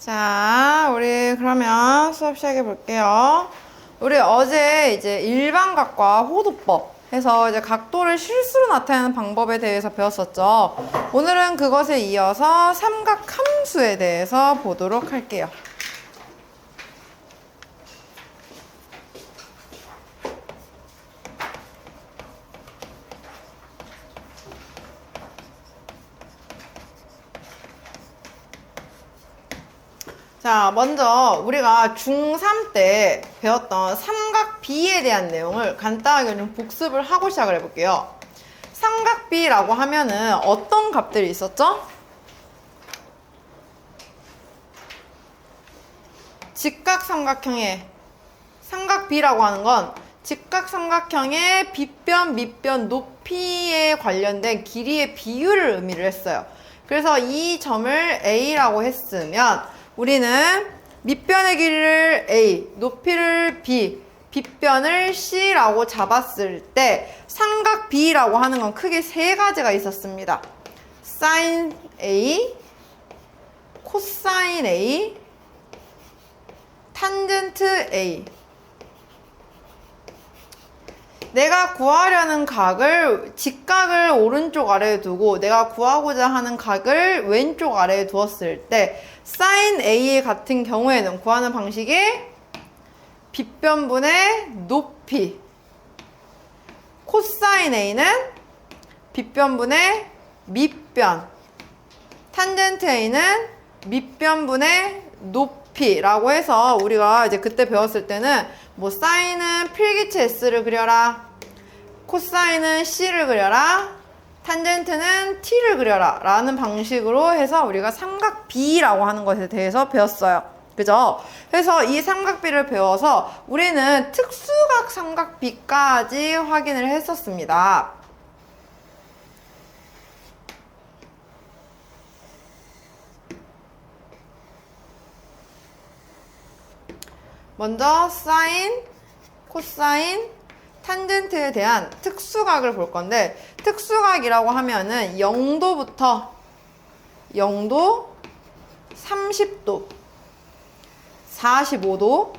자, 우리 그러면 수업 시작해 볼게요. 우리 어제 이제 일반각과 호도법 해서 이제 각도를 실수로 나타내는 방법에 대해서 배웠었죠. 오늘은 그것에 이어서 삼각함수에 대해서 보도록 할게요. 자, 먼저 우리가 중3 때 배웠던 삼각비에 대한 내용을 간단하게 좀 복습을 하고 시작을 해볼게요. 삼각비라고 하면은 어떤 값들이 있었죠? 직각삼각형의 삼각비라고 하는 건 직각삼각형의 빗변, 밑변, 높이에 관련된 길이의 비율을 의미를 했어요. 그래서 이 점을 A라고 했으면 우리는 밑변의 길이를 A, 높이를 B, 빗변을 C라고 잡았을 때 삼각 B라고 하는 건 크게 세 가지가 있었습니다. sin A, 코사인 A, 탄젠트 A. 내가 구하려는 각을, 직각을 오른쪽 아래에 두고 내가 구하고자 하는 각을 왼쪽 아래에 두었을 때 sin A 같은 경우에는 구하는 방식이 빗변분의 높이, 코사인 A는 빗변분의 밑변, 탄젠트 A는 밑변분의 높이라고 해서 우리가 이제 그때 배웠을 때는 뭐 사인은 필기체 S를 그려라, 코사인은 C를 그려라, 탄젠트는 T를 그려라 라는 방식으로 해서 우리가 삼각비라고 하는 것에 대해서 배웠어요. 그죠? 그래서 이 삼각비를 배워서 우리는 특수각 삼각비까지 확인을 했었습니다. 먼저 사인, 코사인, 탄젠트에 대한 특수각을 볼 건데 특수각이라고 하면은 0도부터 0도, 30도, 45도,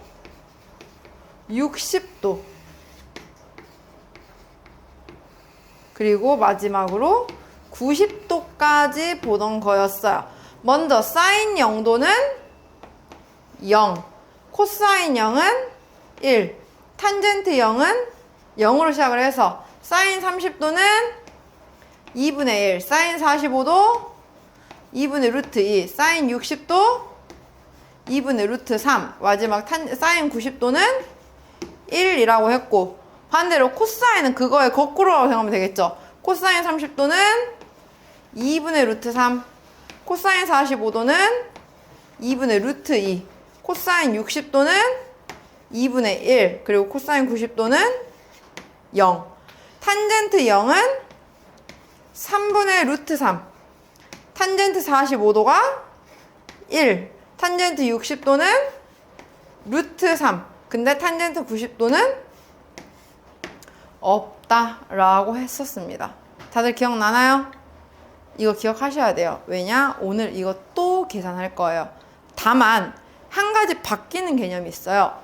60도 그리고 마지막으로 90도까지 보던 거였어요. 먼저 사인 0도는 0, 코사인 0은 1, 탄젠트 0은 0으로 시작을 해서 사인 30도는 2분의 1, 사인 45도 2분의 루트 2, 사인 60도 2분의 루트 3, 마지막 사인 90도는 1이라고 했고 반대로 코사인은 그거의 거꾸로라고 생각하면 되겠죠. 코사인 30도는 2분의 루트 3, 코사인 45도는 2분의 루트 2, 코사인 60도는 2분의 1, 그리고 코사인 90도는 0. 탄젠트 0은 3분의 루트 3. 탄젠트 45도가 1. 탄젠트 60도는 루트 3. 근데 탄젠트 90도는 없다라고 했었습니다. 다들 기억나나요? 이거 기억하셔야 돼요. 왜냐? 오늘 이거 또 계산할 거예요. 다만 한 가지 바뀌는 개념이 있어요.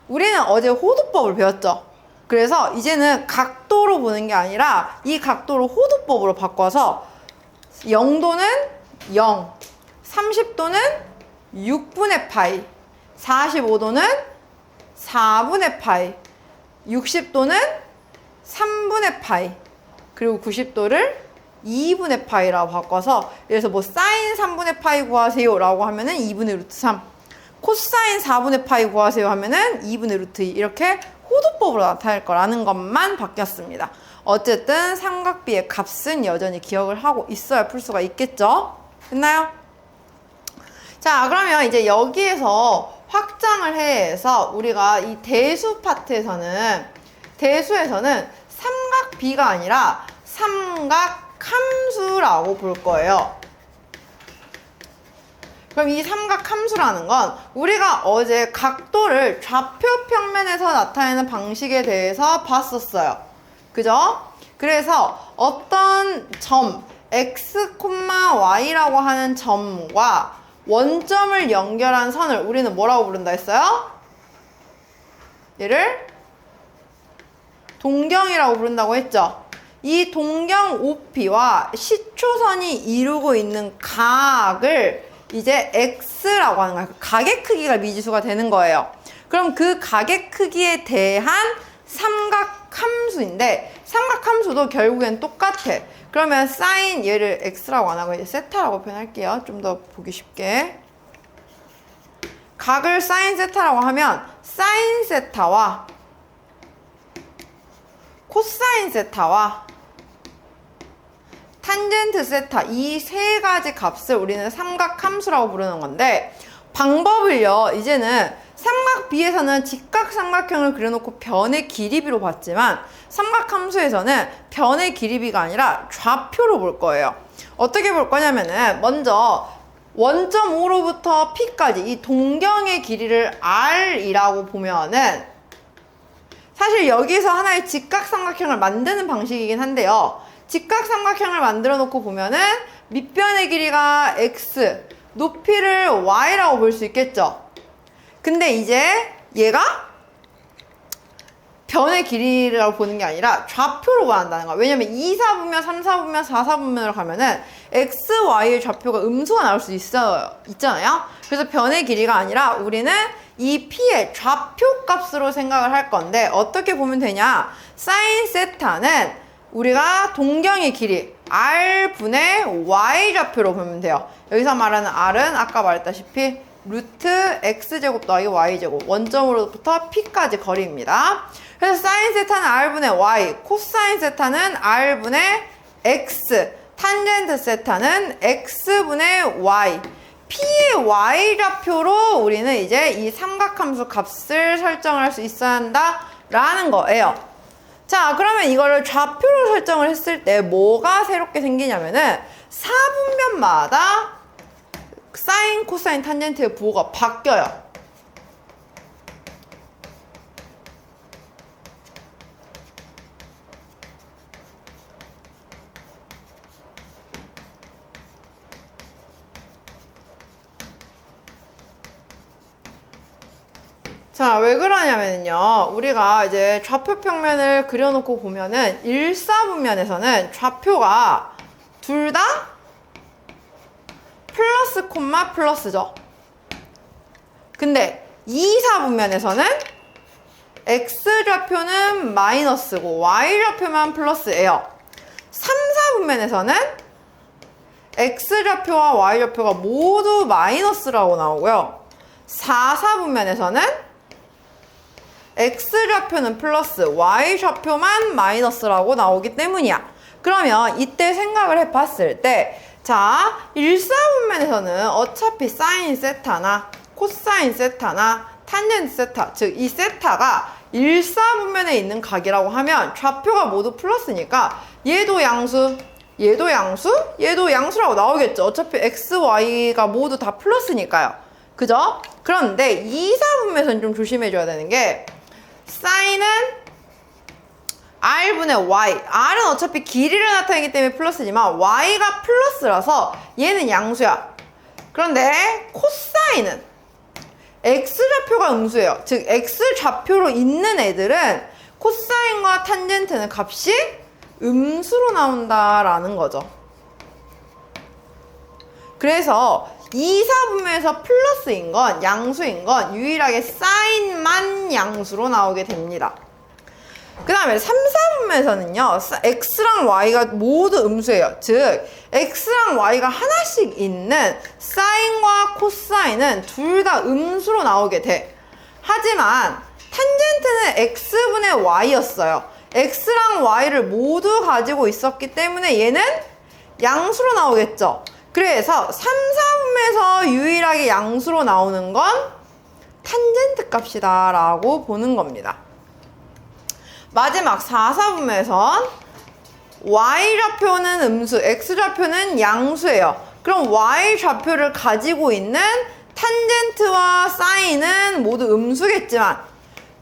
우리는 어제 호도법을 배웠죠. 그래서 이제는 각도로 보는 게 아니라 이 각도를 호도법으로 바꿔서 0도는 0, 30도는 6분의 파이, 45도는 4분의 파이, 60도는 3분의 파이, 그리고 90도를 2분의 파이라고 바꿔서 그래서 뭐 사인 3분의 파이 구하세요 라고 하면은 2분의 루트 3, 코사인 4분의 파이 구하세요 하면은 2분의 루트 2 이렇게 호도법으로 나타낼 거라는 것만 바뀌었습니다. 어쨌든 삼각비의 값은 여전히 기억을 하고 있어야 풀 수가 있겠죠? 됐나요? 자, 그러면 이제 여기에서 확장을 해서 우리가 이 대수 파트에서는 대수에서는 삼각비가 아니라 삼각함수라고 볼 거예요. 그럼 이 삼각함수라는 건 우리가 어제 각도를 좌표 평면에서 나타내는 방식에 대해서 봤었어요. 그죠? 그래서 어떤 점 x, y라고 하는 점과 원점을 연결한 선을 우리는 뭐라고 부른다 했어요? 얘를 동경이라고 부른다고 했죠. 이 동경 OP와 시초선이 이루고 있는 각을 이제 X라고 하는 거예요. 각의 크기가 미지수가 되는 거예요. 그럼 그 각의 크기에 대한 삼각함수인데 삼각함수도 결국엔 똑같아. 그러면 사인 얘를 X라고 안 하고 이제 세타라고 표현할게요. 좀 더 보기 쉽게. 각을 사인 세타라고 하면 사인 세타와 코사인 세타와 탄젠트 세타 이 세 가지 값을 우리는 삼각함수라고 부르는 건데 방법을요 이제는 삼각 B에서는 직각삼각형을 그려놓고 변의 길이비로 봤지만 삼각함수에서는 변의 길이비가 아니라 좌표로 볼 거예요. 어떻게 볼 거냐면은 먼저 원점 O로부터 P까지 이 동경의 길이를 R이라고 보면은 사실 여기서 하나의 직각삼각형을 만드는 방식이긴 한데요. 직각삼각형을 만들어 놓고 보면은 밑변의 길이가 X, 높이를 Y라고 볼 수 있겠죠. 근데 이제 얘가 변의 길이라고 보는 게 아니라 좌표로 구한다는 거야. 왜냐면 2사분면, 3사분면, 4사분면으로 가면은 X, Y의 좌표가 음수가 나올 수 있잖아요. 그래서 변의 길이가 아니라 우리는 이 P의 좌표 값으로 생각을 할 건데 어떻게 보면 되냐. 사인 세타는 우리가 동경의 길이 R분의 Y 좌표로 보면 돼요. 여기서 말하는 R은 아까 말했다시피 루트 X제곱 더하기 Y제곱 원점으로부터 P까지 거리입니다. 그래서 사인 세타는 R분의 Y, 코사인 세타는 R분의 X, 탄젠트 세타는 X분의 Y. P의 Y 좌표로 우리는 이제 이 삼각함수 값을 설정할 수 있어야 한다라는 거예요. 자, 그러면 이거를 좌표로 설정을 했을 때 뭐가 새롭게 생기냐면은 4분면마다 사인, 코사인, 탄젠트의 부호가 바뀌어요. 자, 왜 그러냐면요. 우리가 이제 좌표 평면을 그려놓고 보면은 1사분면에서는 좌표가 둘 다 플러스 콤마 플러스죠. 근데 2사분면에서는 X좌표는 마이너스고 Y좌표만 플러스예요. 3사분면에서는 X좌표와 Y좌표가 모두 마이너스라고 나오고요. 4사분면에서는 X좌표는 플러스, Y좌표만 마이너스라고 나오기 때문이야. 그러면 이때 생각을 해봤을 때 자, 1사분면에서는 어차피 사인 세타나 코사인 세타나 탄젠트 세타, 즉 이 세타가 1사분면에 있는 각이라고 하면 좌표가 모두 플러스니까 얘도 양수, 얘도 양수, 얘도 양수라고 나오겠죠. 어차피 X, Y가 모두 다 플러스니까요. 그죠? 그런데 2사분면에서는 좀 조심해줘야 되는 게 사인은 R분의 Y. R은 어차피 길이를 나타내기 때문에 플러스지만 Y가 플러스라서 얘는 양수야. 그런데 코사인은 X좌표가 음수예요. 즉 X좌표로 있는 애들은 코사인과 탄젠트는 값이 음수로 나온다라는 거죠. 그래서 2사분면에서 플러스인 건, 양수인 건 유일하게 사인만 양수로 나오게 됩니다. 그 다음에 3사분면에서는요, X랑 Y가 모두 음수예요. 즉, X랑 Y가 하나씩 있는 사인과 코사인은 둘 다 음수로 나오게 돼. 하지만, 탄젠트는 X분의 Y였어요. X랑 Y를 모두 가지고 있었기 때문에 얘는 양수로 나오겠죠. 그래서 3사분면에서 유일하게 양수로 나오는 건 탄젠트 값이다 라고 보는 겁니다. 마지막 4사분면에선 Y좌표는 음수, X좌표는 양수예요. 그럼 Y좌표를 가지고 있는 탄젠트와 사인은 모두 음수겠지만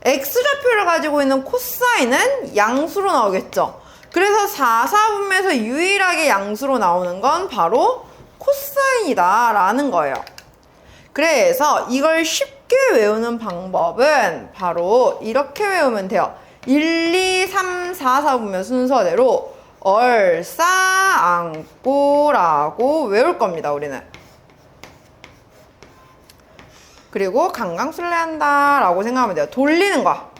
X좌표를 가지고 있는 코사인은 양수로 나오겠죠. 그래서 4사분면에서 유일하게 양수로 나오는 건 바로 코사인이다 라는 거예요. 그래서 이걸 쉽게 외우는 방법은 바로 이렇게 외우면 돼요. 1, 2, 3, 4, 4분면 순서대로 얼싸안고라고 외울 겁니다, 우리는. 그리고 강강술래한다 라고 생각하면 돼요. 돌리는 거.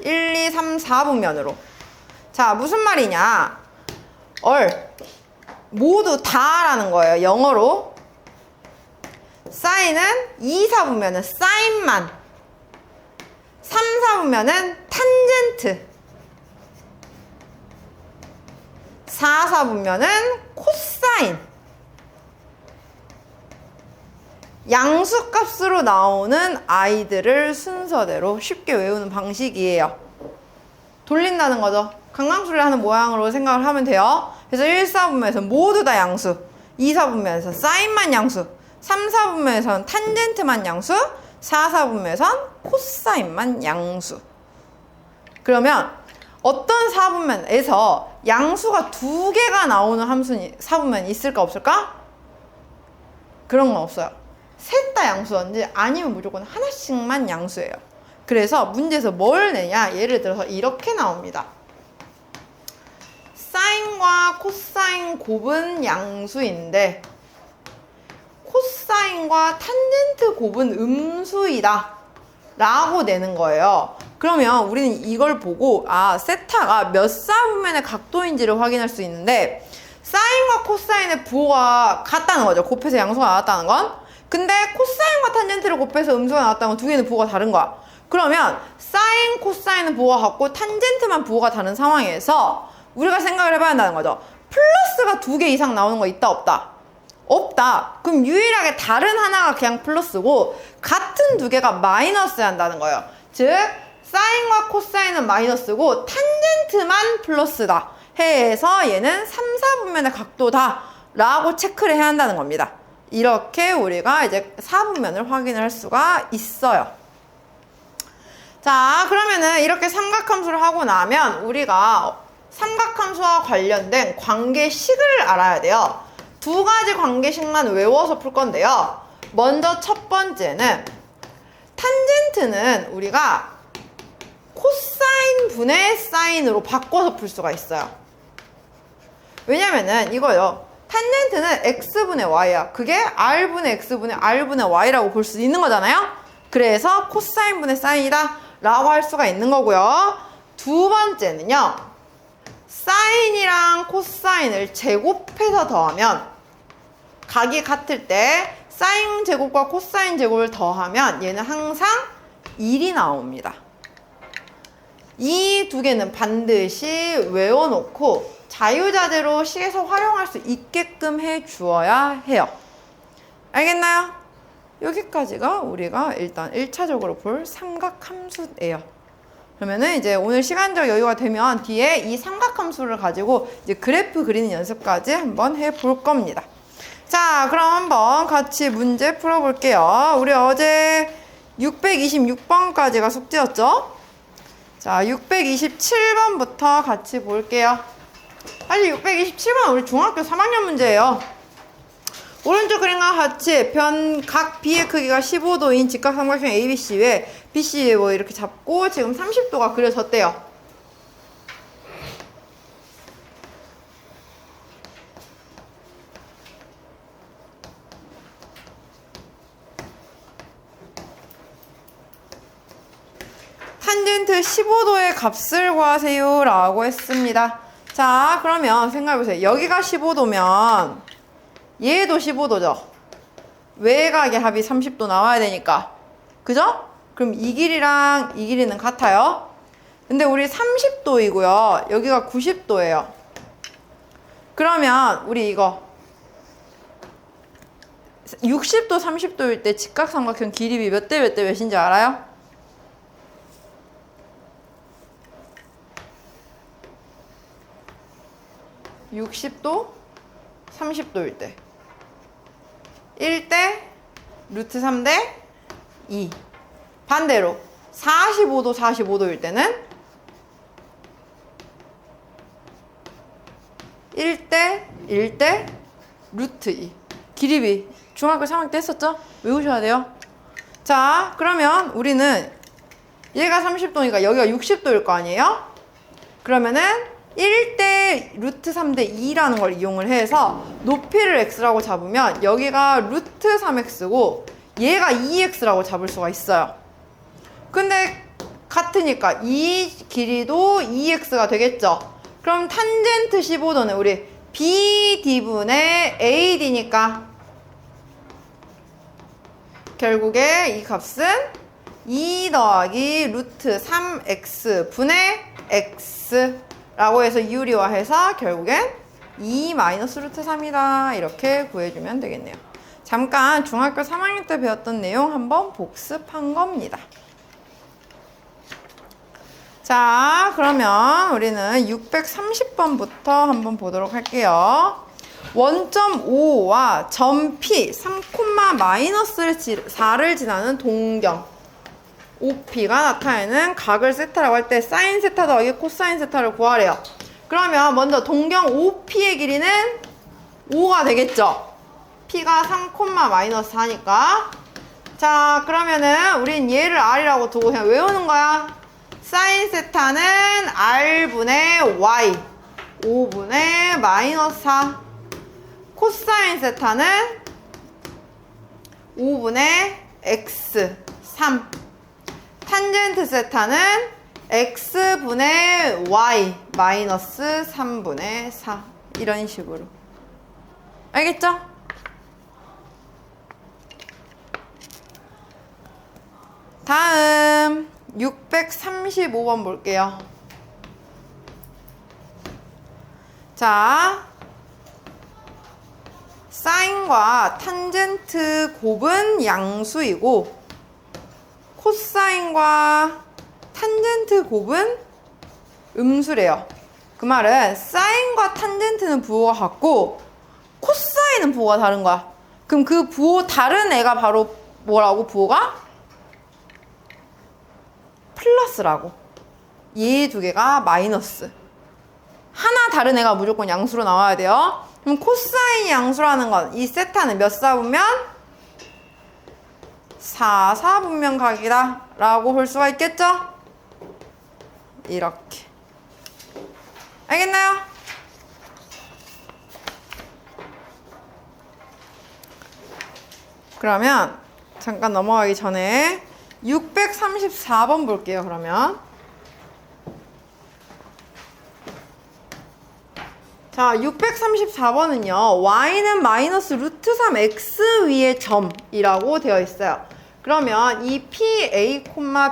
1, 2, 3, 4분면으로. 자, 무슨 말이냐. 모두 다라는 거예요, 영어로. 사인은 2, 4분면은 사인만. 3, 4분면은 탄젠트. 4, 4분면은 코사인. 양수값으로 나오는 아이들을 순서대로 쉽게 외우는 방식이에요. 돌린다는 거죠. 강강술래 하는 모양으로 생각을 하면 돼요. 그래서 1, 4분면에서는 모두 다 양수, 2, 4분면에서는 사인만 양수, 3, 4분면에서는 탄젠트만 양수, 4, 4분면에서는 코사인만 양수. 그러면 어떤 4분면에서 양수가 2개가 나오는 함수 4분면이 있을까 없을까? 그런 건 없어요. 셋 다 양수인지 아니면 무조건 하나씩만 양수예요. 그래서 문제에서 뭘 내냐? 예를 들어서 이렇게 나옵니다. 사인과 코사인 곱은 양수인데 코사인과 탄젠트 곱은 음수이다 라고 내는 거예요. 그러면 우리는 이걸 보고 세타가 몇 4분면의 각도인지를 확인할 수 있는데 사인과 코사인의 부호가 같다는 거죠. 곱해서 양수가 나왔다는 건. 근데 코사인과 탄젠트를 곱해서 음수가 나왔다는 건 두 개는 부호가 다른 거야. 그러면 사인, 코사인은 부호가 같고 탄젠트만 부호가 다른 상황에서 우리가 생각을 해봐야 한다는 거죠. 플러스가 2개 이상 나오는 거 있다 없다? 없다. 그럼 유일하게 다른 하나가 그냥 플러스고 같은 2개가 마이너스여야 한다는 거예요. 즉 사인과 코사인은 마이너스고 탄젠트만 플러스다 해서 얘는 3, 4분면의 각도다 라고 체크를 해야 한다는 겁니다. 이렇게 우리가 이제 4분면을 확인을 할 수가 있어요. 자, 그러면은 이렇게 삼각함수를 하고 나면 우리가 삼각함수와 관련된 관계식을 알아야 돼요. 2가지 관계식만 외워서 풀 건데요. 먼저 첫 번째는 탄젠트는 우리가 코사인 분의 사인으로 바꿔서 풀 수가 있어요. 왜냐면은 이거요. 탄젠트는 x분의 y야. 그게 r분의 x분의 r분의 y라고 볼 수 있는 거잖아요. 그래서 코사인 분의 사인이다 라고 할 수가 있는 거고요. 두 번째는요. 사인이랑 코사인을 제곱해서 더하면 각이 같을 때 사인 제곱과 코사인 제곱을 더하면 얘는 항상 1이 나옵니다. 이 2개는 반드시 외워놓고 자유자재로 식에서 활용할 수 있게끔 해주어야 해요. 알겠나요? 여기까지가 우리가 일단 1차적으로 볼 삼각함수예요. 그러면은 이제 오늘 시간적 여유가 되면 뒤에 이 삼각함수를 가지고 이제 그래프 그리는 연습까지 한번 해볼 겁니다. 자, 그럼 한번 같이 문제 풀어볼게요. 우리 어제 626번까지가 숙제였죠? 자, 627번부터 같이 볼게요. 사실 627번 우리 중학교 3학년 문제예요. 오른쪽 그림과 같이 각 B의 크기가 15도인 직각삼각형 ABC 외 BC 뭐 이렇게 잡고 지금 30도가 그려졌대요. 탄젠트 15도의 값을 구하세요 라고 했습니다. 자, 그러면 생각해보세요. 여기가 15도면 얘도 15도죠. 외곽의 합이 30도 나와야 되니까. 그죠? 그럼 이 길이랑 이 길이는 같아요. 근데 우리 30도이고요. 여기가 90도예요. 그러면 우리 이거 60도, 30도일 때 직각삼각형 길이비 몇 대 몇 대 몇인지 알아요? (60도) (30도일 때) 1대 루트 3대 2. 반대로 45도 45도일 때는 1대 1대 루트 2. 길이비 중학교 3학년 때 했었죠? 외우셔야 돼요. 자, 그러면 우리는 얘가 30도니까 여기가 60도일 거 아니에요? 그러면은 1대 루트 3대 2라는 걸 이용을 해서 높이를 x라고 잡으면 여기가 루트 3x고 얘가 2x라고 잡을 수가 있어요. 근데 같으니까 이 길이도 2x가 되겠죠? 그럼 탄젠트 15도는 우리 BD분의 AD니까 결국에 이 값은 2 더하기 루트 3x 분의 x라고 해서 유리화해서 결국엔 2 마이너스 루트 3이다. 이렇게 구해주면 되겠네요. 잠깐 중학교 3학년 때 배웠던 내용 한번 복습한 겁니다. 자, 그러면 우리는 630번부터 한번 보도록 할게요. 원점 5와 점 P 3,-4를 지나는 동경 OP가 나타내는 각을 세타라고 할 때 사인 세타 더하기 코사인 세타를 구하래요. 그러면 먼저 동경 OP의 길이는 5가 되겠죠? P가 3,-4니까. 자, 그러면은 우린 얘를 R이라고 두고 그냥 외우는 거야. 사인 세타는 R분의 Y 5분의 마이너스 4. 코사인 세타는 5분의 X 3. 탄젠트 세타는 X분의 Y 마이너스 3분의 4. 이런 식으로. 알겠죠? 다음 635번 볼게요. 자, 사인과 탄젠트 곱은 양수이고 코사인과 탄젠트 곱은 음수래요. 그 말은 사인과 탄젠트는 부호가 같고 코사인은 부호가 다른 거야. 그럼 그 부호 다른 애가 바로 뭐라고? 부호가? 플러스라고. 얘 두 개가 마이너스. 하나 다른 애가 무조건 양수로 나와야 돼요. 그럼 코사인이 양수라는 건 이 세타는 몇 사분면? 4, 4분면 각이다 라고 볼 수가 있겠죠? 이렇게. 알겠나요? 그러면 잠깐 넘어가기 전에 634번 볼게요. 그러면 자, 634번은요 y는 마이너스 루트 3x 위의 점이라고 되어 있어요. 그러면 이 PA,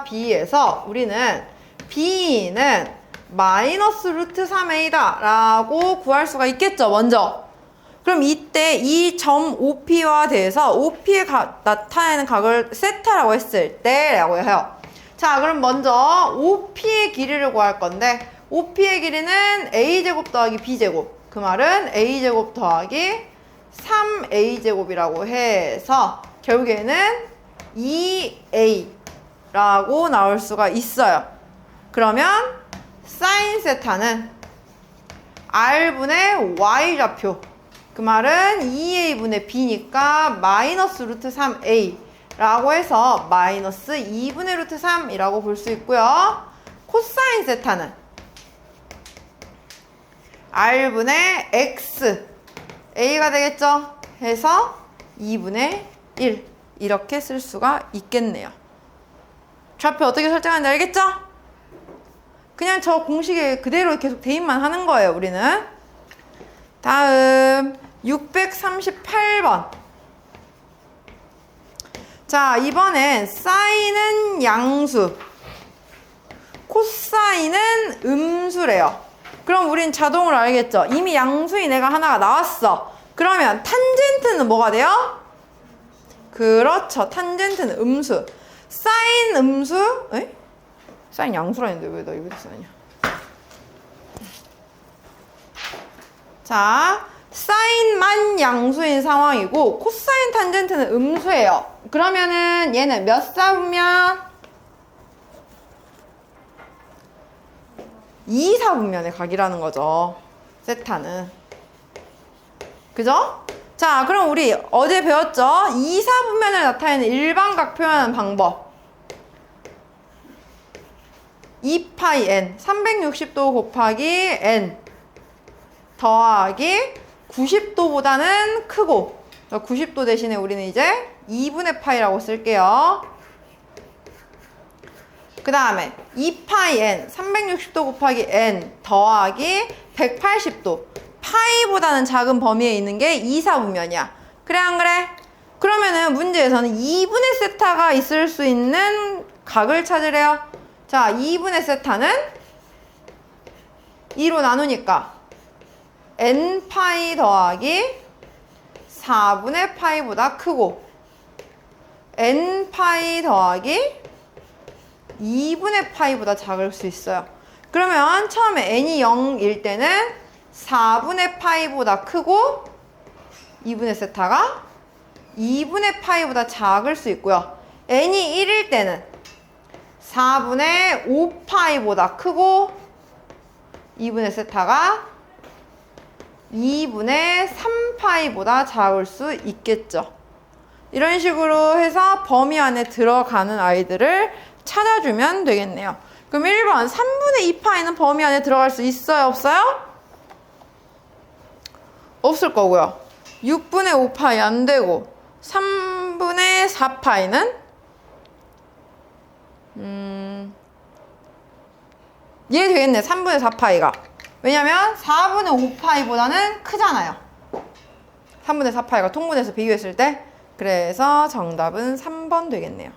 B에서 우리는 B는 마이너스 루트 3A다 라고 구할 수가 있겠죠, 먼저. 그럼 이때 이 점 OP와 대해서 OP에 나타내는 각을 세타라고 했을 때 라고 해요. 자, 그럼 먼저 OP의 길이를 구할 건데 OP의 길이는 A제곱 더하기 B제곱. 그 말은 A제곱 더하기 3A제곱이라고 해서 결국에는 2A라고 나올 수가 있어요. 그러면 사인 세타는 R분의 Y좌표. 그 말은 2A분의 B니까 마이너스 루트 3A라고 해서 마이너스 2분의 루트 3이라고 볼 수 있고요. 코사인 세타는 R분의 X A가 되겠죠? 해서 2분의 1 이렇게 쓸 수가 있겠네요. 좌표 어떻게 설정하는지 알겠죠? 그냥 저 공식에 그대로 계속 대입만 하는 거예요, 우리는. 다음 638번. 자, 이번엔 사인은 양수, 코사인은 음수래요. 그럼 우린 자동으로 알겠죠? 이미 양수인 애가 하나가 나왔어. 그러면 탄젠트는 뭐가 돼요? 그렇죠. 탄젠트는 음수. 사인 음수? 에? 사인 양수라 했는데 왜 나 여기서 쓰냐? 자, 사인만 양수인 상황이고 코사인 탄젠트는 음수예요. 그러면은 얘는 몇 사분면? 2사분면의 각이라는 거죠. 세타는. 그죠? 자, 그럼 우리 어제 배웠죠? 이사분면을 나타내는 일반각 표현하는 방법. 2파이 n 360도 곱하기 n 더하기 90도보다는 크고 90도 대신에 우리는 이제 2분의 파이라고 쓸게요. 그 다음에 2파이 n 360도 곱하기 n 더하기 180도 파이보다는 작은 범위에 있는 게 이사분면이야. 그래 안 그래? 그러면은 문제에서는 2분의 세타가 있을 수 있는 각을 찾으래요. 자, 2분의 세타는 2로 나누니까 n파이 더하기 4분의 파이보다 크고 n파이 더하기 2분의 파이보다 작을 수 있어요. 그러면 처음에 n이 0일 때는 4분의 파이보다 크고 2분의 세타가 2분의 파이보다 작을 수 있고요. n이 1일 때는 4분의 5파이보다 크고 2분의 세타가 2분의 3파이보다 작을 수 있겠죠. 이런 식으로 해서 범위 안에 들어가는 아이들을 찾아주면 되겠네요. 그럼 1번 3분의 2파이는 범위 안에 들어갈 수 있어요? 없어요? 없을 거고요. 6분의 5파이 안 되고 3분의 4파이는 얘 되겠네. 3분의 4파이가. 왜냐면 4분의 5파이보다는 크잖아요. 3분의 4파이가 통분해서 비교했을 때. 그래서 정답은 3번 되겠네요.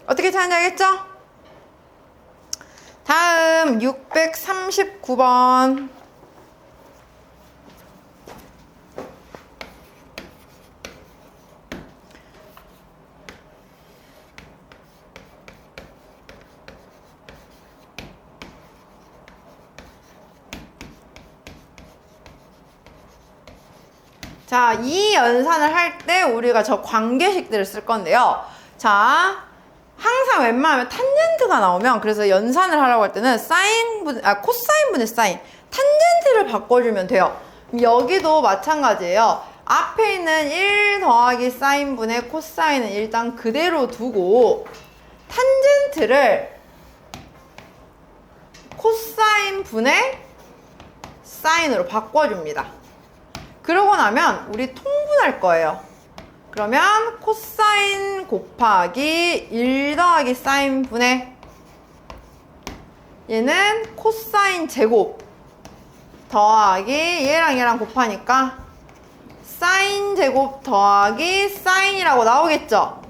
어떻게 찾는지 알겠죠? 다음 639번. 자, 이 연산을 할 때 우리가 저 관계식들을 쓸 건데요. 자, 항상 웬만하면 탄젠트가 나오면 그래서 연산을 하라고 할 때는 코사인분의 사인, 탄젠트를 바꿔주면 돼요. 여기도 마찬가지예요. 앞에 있는 1 더하기 사인분의 코사인은 일단 그대로 두고 탄젠트를 코사인분의 사인으로 바꿔줍니다. 그러고 나면 우리 통분할 거예요. 그러면 코사인 곱하기 1 더하기 사인 분의 얘는 코사인 제곱 더하기 얘랑 곱하니까 사인 제곱 더하기 사인이라고 나오겠죠?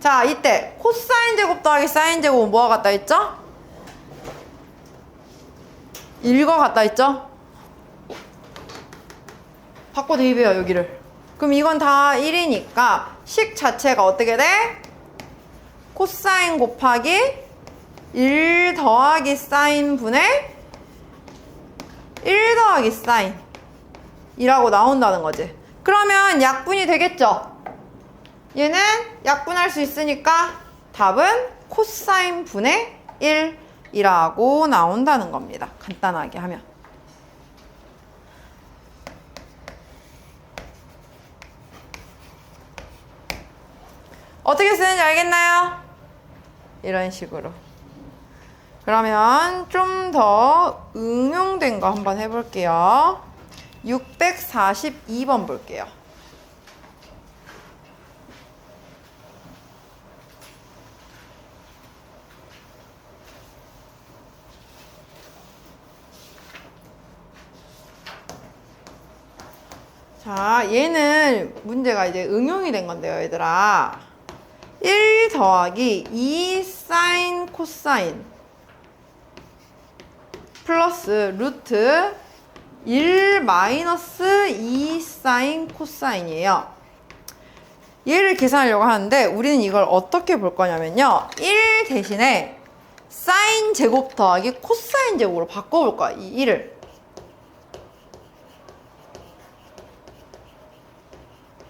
자, 이때 코사인 제곱 더하기 사인 제곱은 뭐가 같다 했죠? 1과 같다 했죠? 바꿔 대입해요, 여기를. 그럼 이건 다 1이니까 식 자체가 어떻게 돼? 코사인 곱하기 1 더하기 사인 분의 1 더하기 사인 이라고 나온다는 거지. 그러면 약분이 되겠죠? 얘는 약분할 수 있으니까 답은 코사인 분의 1이라고 나온다는 겁니다. 간단하게 하면. 어떻게 쓰는지 알겠나요? 이런 식으로. 그러면 좀 더 응용된 거 한번 해볼게요. 642번 볼게요. 자, 얘는 문제가 이제 응용이 된 건데요, 얘들아. 1 더하기 2 사인 코사인 플러스 루트 1 마이너스 2 사인 코사인이에요. 얘를 계산하려고 하는데 우리는 이걸 어떻게 볼 거냐면요. 1 대신에 사인 제곱 더하기 코사인 제곱으로 바꿔볼 거야. 이 1을.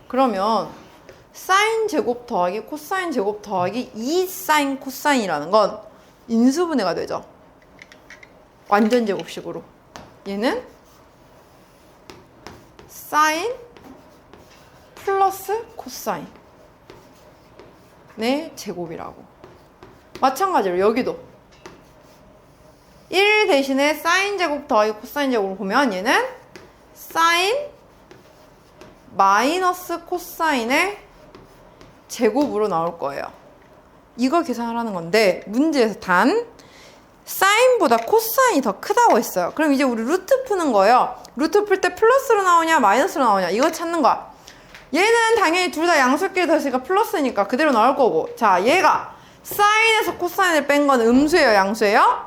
그러면 사인 제곱 더하기 코사인 제곱 더하기 2 사인 코사인이라는 건 인수분해가 되죠. 완전 제곱식으로. 얘는 사인 플러스 코사인 네 제곱이라고. 마찬가지로 여기도 1 대신에 사인 제곱 더하기 코사인 제곱을 보면 얘는 사인 마이너스 코사인의 제곱으로 나올 거예요. 이거 계산하라는 건데 문제에서 단 사인보다 코사인이 더 크다고 했어요. 그럼 이제 우리 루트 푸는 거예요. 루트 풀 때 플러스로 나오냐 마이너스로 나오냐 이거 찾는 거야. 얘는 당연히 둘 다 양수끼리 더했으니까 플러스니까 그대로 나올 거고, 자 얘가 사인에서 코사인을 뺀 건 음수예요 양수예요?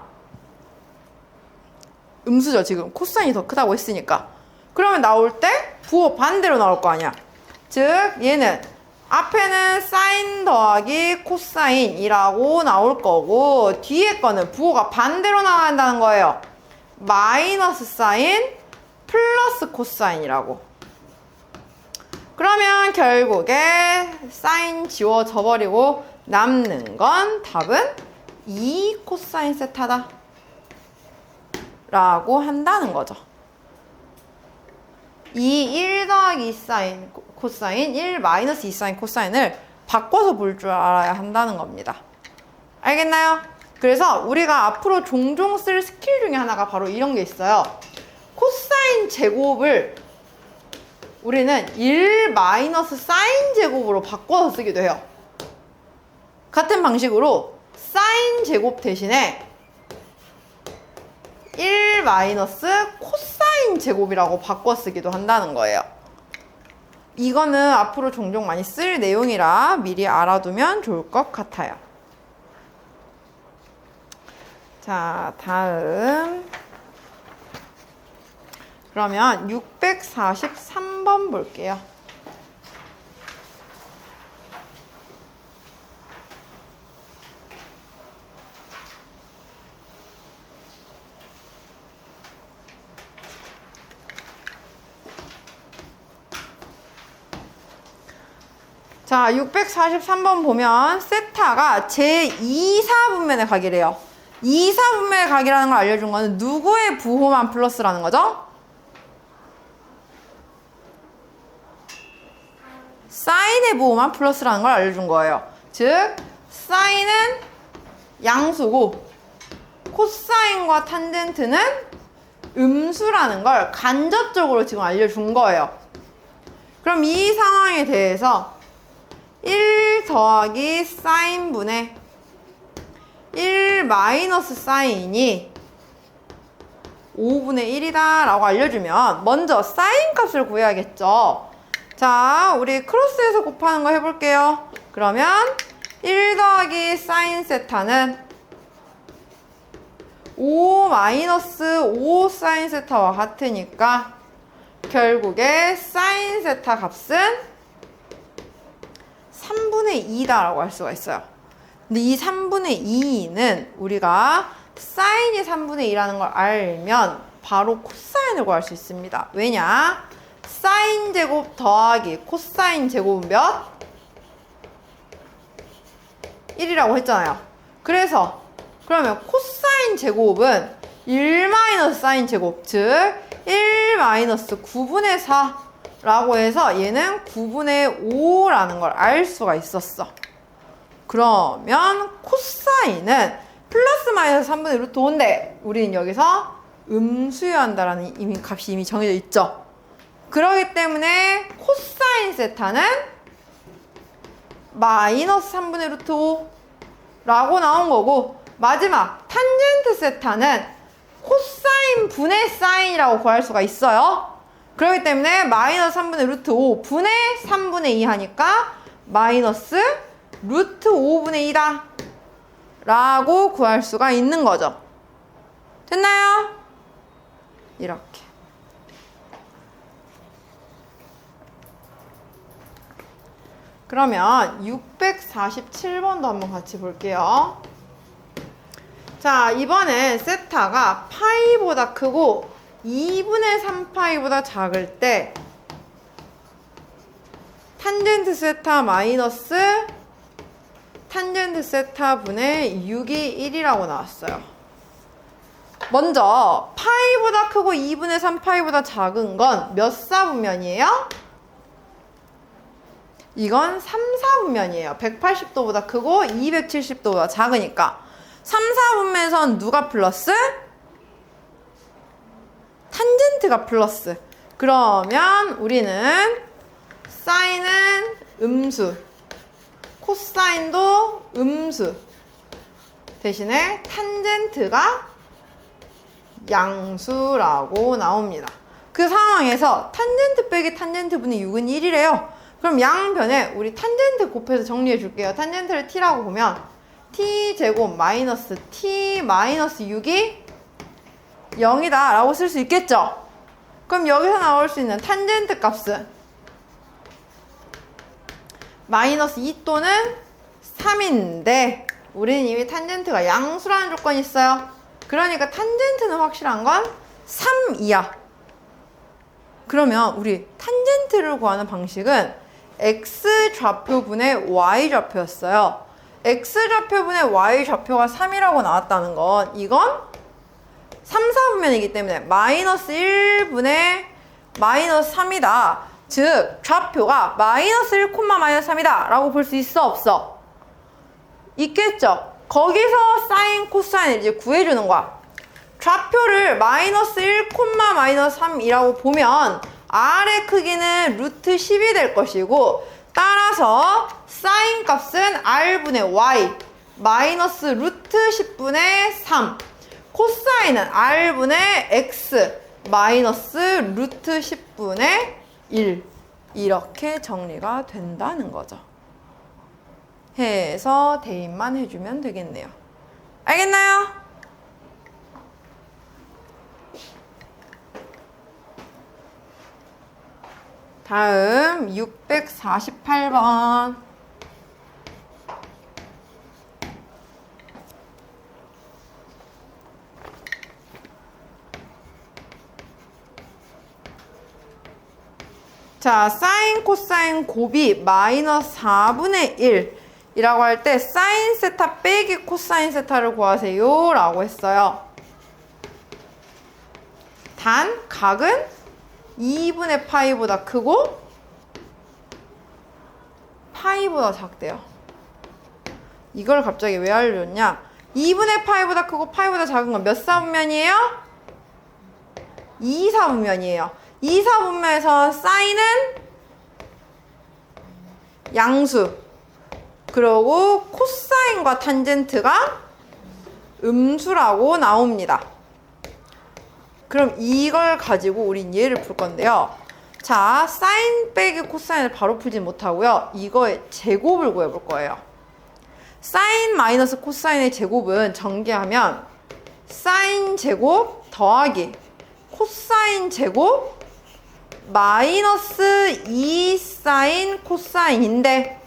음수죠. 지금 코사인이 더 크다고 했으니까. 그러면 나올 때 부호 반대로 나올 거 아니야. 즉 얘는 앞에는 사인 더하기 코사인이라고 나올 거고 뒤에 거는 부호가 반대로 나와야 한다는 거예요. 마이너스 사인 플러스 코사인이라고. 그러면 결국에 사인 지워져 버리고 남는 건 답은 2 코사인 세타다 라고 한다는 거죠. 1 더하기 2 사인 코사인, 1 마이너스 2 사인 코사인을 바꿔서 볼 줄 알아야 한다는 겁니다. 알겠나요? 그래서 우리가 앞으로 종종 쓸 스킬 중에 하나가 바로 이런 게 있어요. 코사인 제곱을 우리는 1 마이너스 사인 제곱으로 바꿔서 쓰기도 해요. 같은 방식으로 사인 제곱 대신에 1 마이너스 코사인 제곱이라고 바꿔 쓰기도 한다는 거예요. 이거는 앞으로 종종 많이 쓸 내용이라 미리 알아두면 좋을 것 같아요. 자, 다음. 그러면 643번 볼게요. 자, 643번 보면 세타가 제2사분면에 가기래요. 2사분면에 가기라는 걸 알려준 거는 누구의 부호만 플러스라는 거죠? 사인의 부호만 플러스라는 걸 알려준 거예요. 즉, 사인은 양수고 코사인과 탄젠트는 음수라는 걸 간접적으로 지금 알려준 거예요. 그럼 이 상황에 대해서 1 더하기 사인분의 1 마이너스 사인이 5분의 1이다 라고 알려주면 먼저 사인 값을 구해야겠죠. 자, 우리 크로스해서 곱하는 거 해볼게요. 그러면 1 더하기 사인 세타는 5 마이너스 5 사인 세타와 같으니까 결국에 사인 세타 값은 3분의 2다 라고 할 수가 있어요. 근데 이 3분의 2는 우리가 사인이 3분의 2라는 걸 알면 바로 코사인을 구할 수 있습니다. 왜냐? 사인 제곱 더하기 코사인 제곱은 몇? 1이라고 했잖아요. 그래서 그러면 코사인 제곱은 1 마이너스 사인 제곱, 즉 1 마이너스 9분의 4라고 해서 얘는 9분의 5라는 걸 알 수가 있었어. 그러면 코사인은 플러스 마이너스 3분의 루트 5인데 우리는 여기서 음수여야 한다라는 값이 이미 정해져 있죠. 그렇기 때문에 코사인 세타는 마이너스 3분의 루트 5라고 나온 거고, 마지막 탄젠트 세타는 코사인 분의 사인이라고 구할 수가 있어요. 그렇기 때문에 마이너스 3분의 루트 5 분의 3분의 2 하니까 마이너스 루트 5분의 2다 라고 구할 수가 있는 거죠. 됐나요? 이렇게. 그러면 647번도 한번 같이 볼게요. 자, 이번엔 세타가 파이보다 크고 2분의 3파이보다 작을 때 탄젠트 세타 마이너스 탄젠트 세타 분의 6이 1이라고 나왔어요. 먼저 파이보다 크고 2분의 3파이보다 작은 건 몇 사분면이에요? 이건 3, 4분면이에요. 180도보다 크고 270도보다 작으니까 3, 4분면에선 누가 플러스? 탄젠트가 플러스. 그러면 우리는 사인은 음수, 코사인도 음수, 대신에 탄젠트가 양수라고 나옵니다. 그 상황에서 탄젠트 빼기 탄젠트분의 6은 1이래요. 그럼 양변에 우리 탄젠트 곱해서 정리해 줄게요. 탄젠트를 t라고 보면 t제곱 마이너스 t 마이너스 6이 0이다 라고 쓸 수 있겠죠? 그럼 여기서 나올 수 있는 탄젠트 값은 마이너스 2 또는 3인데 우리는 이미 탄젠트가 양수라는 조건이 있어요. 그러니까 탄젠트는 확실한 건 3이야. 그러면 우리 탄젠트를 구하는 방식은 x좌표분의 y좌표였어요. x좌표분의 y좌표가 3이라고 나왔다는 건 이건 3, 4분면이기 때문에 마이너스 1분의 마이너스 3이다. 즉 좌표가 마이너스 1, 마이너스 3이다 라고 볼 수 있어 없어? 있겠죠? 거기서 사인 코사인을 이제 구해주는 거야. 좌표를 마이너스 1, 마이너스 3이라고 보면 R의 크기는 루트 10이 될 것이고 따라서 사인 값은 R분의 Y 마이너스 루트 10분의 3, 코사인은 R분의 X 마이너스 루트 10분의 1 이렇게 정리가 된다는 거죠. 해서 대입만 해주면 되겠네요. 알겠나요? 다음 648번. 자, 사인 코사인 곱이 마이너스 4분의 1이라고 할 때 사인 세타 빼기 코사인 세타를 구하세요 라고 했어요. 단 각은 2분의 파이보다 크고 파이보다 작대요. 이걸 갑자기 왜 알려줬냐? 2분의 파이보다 크고 파이보다 작은 건 몇 사분면이에요? 2, 4분면이에요. 2, 4분면에서 사인은 양수, 그리고 코사인과 탄젠트가 음수라고 나옵니다. 그럼 이걸 가지고 우린 얘를 풀 건데요. 자, 사인 빼기 코사인을 바로 풀지 못하고요. 이거의 제곱을 구해볼 거예요. 사인 마이너스 코사인의 제곱은 전개하면 사인 제곱 더하기 코사인 제곱 마이너스 2 사인 코사인인데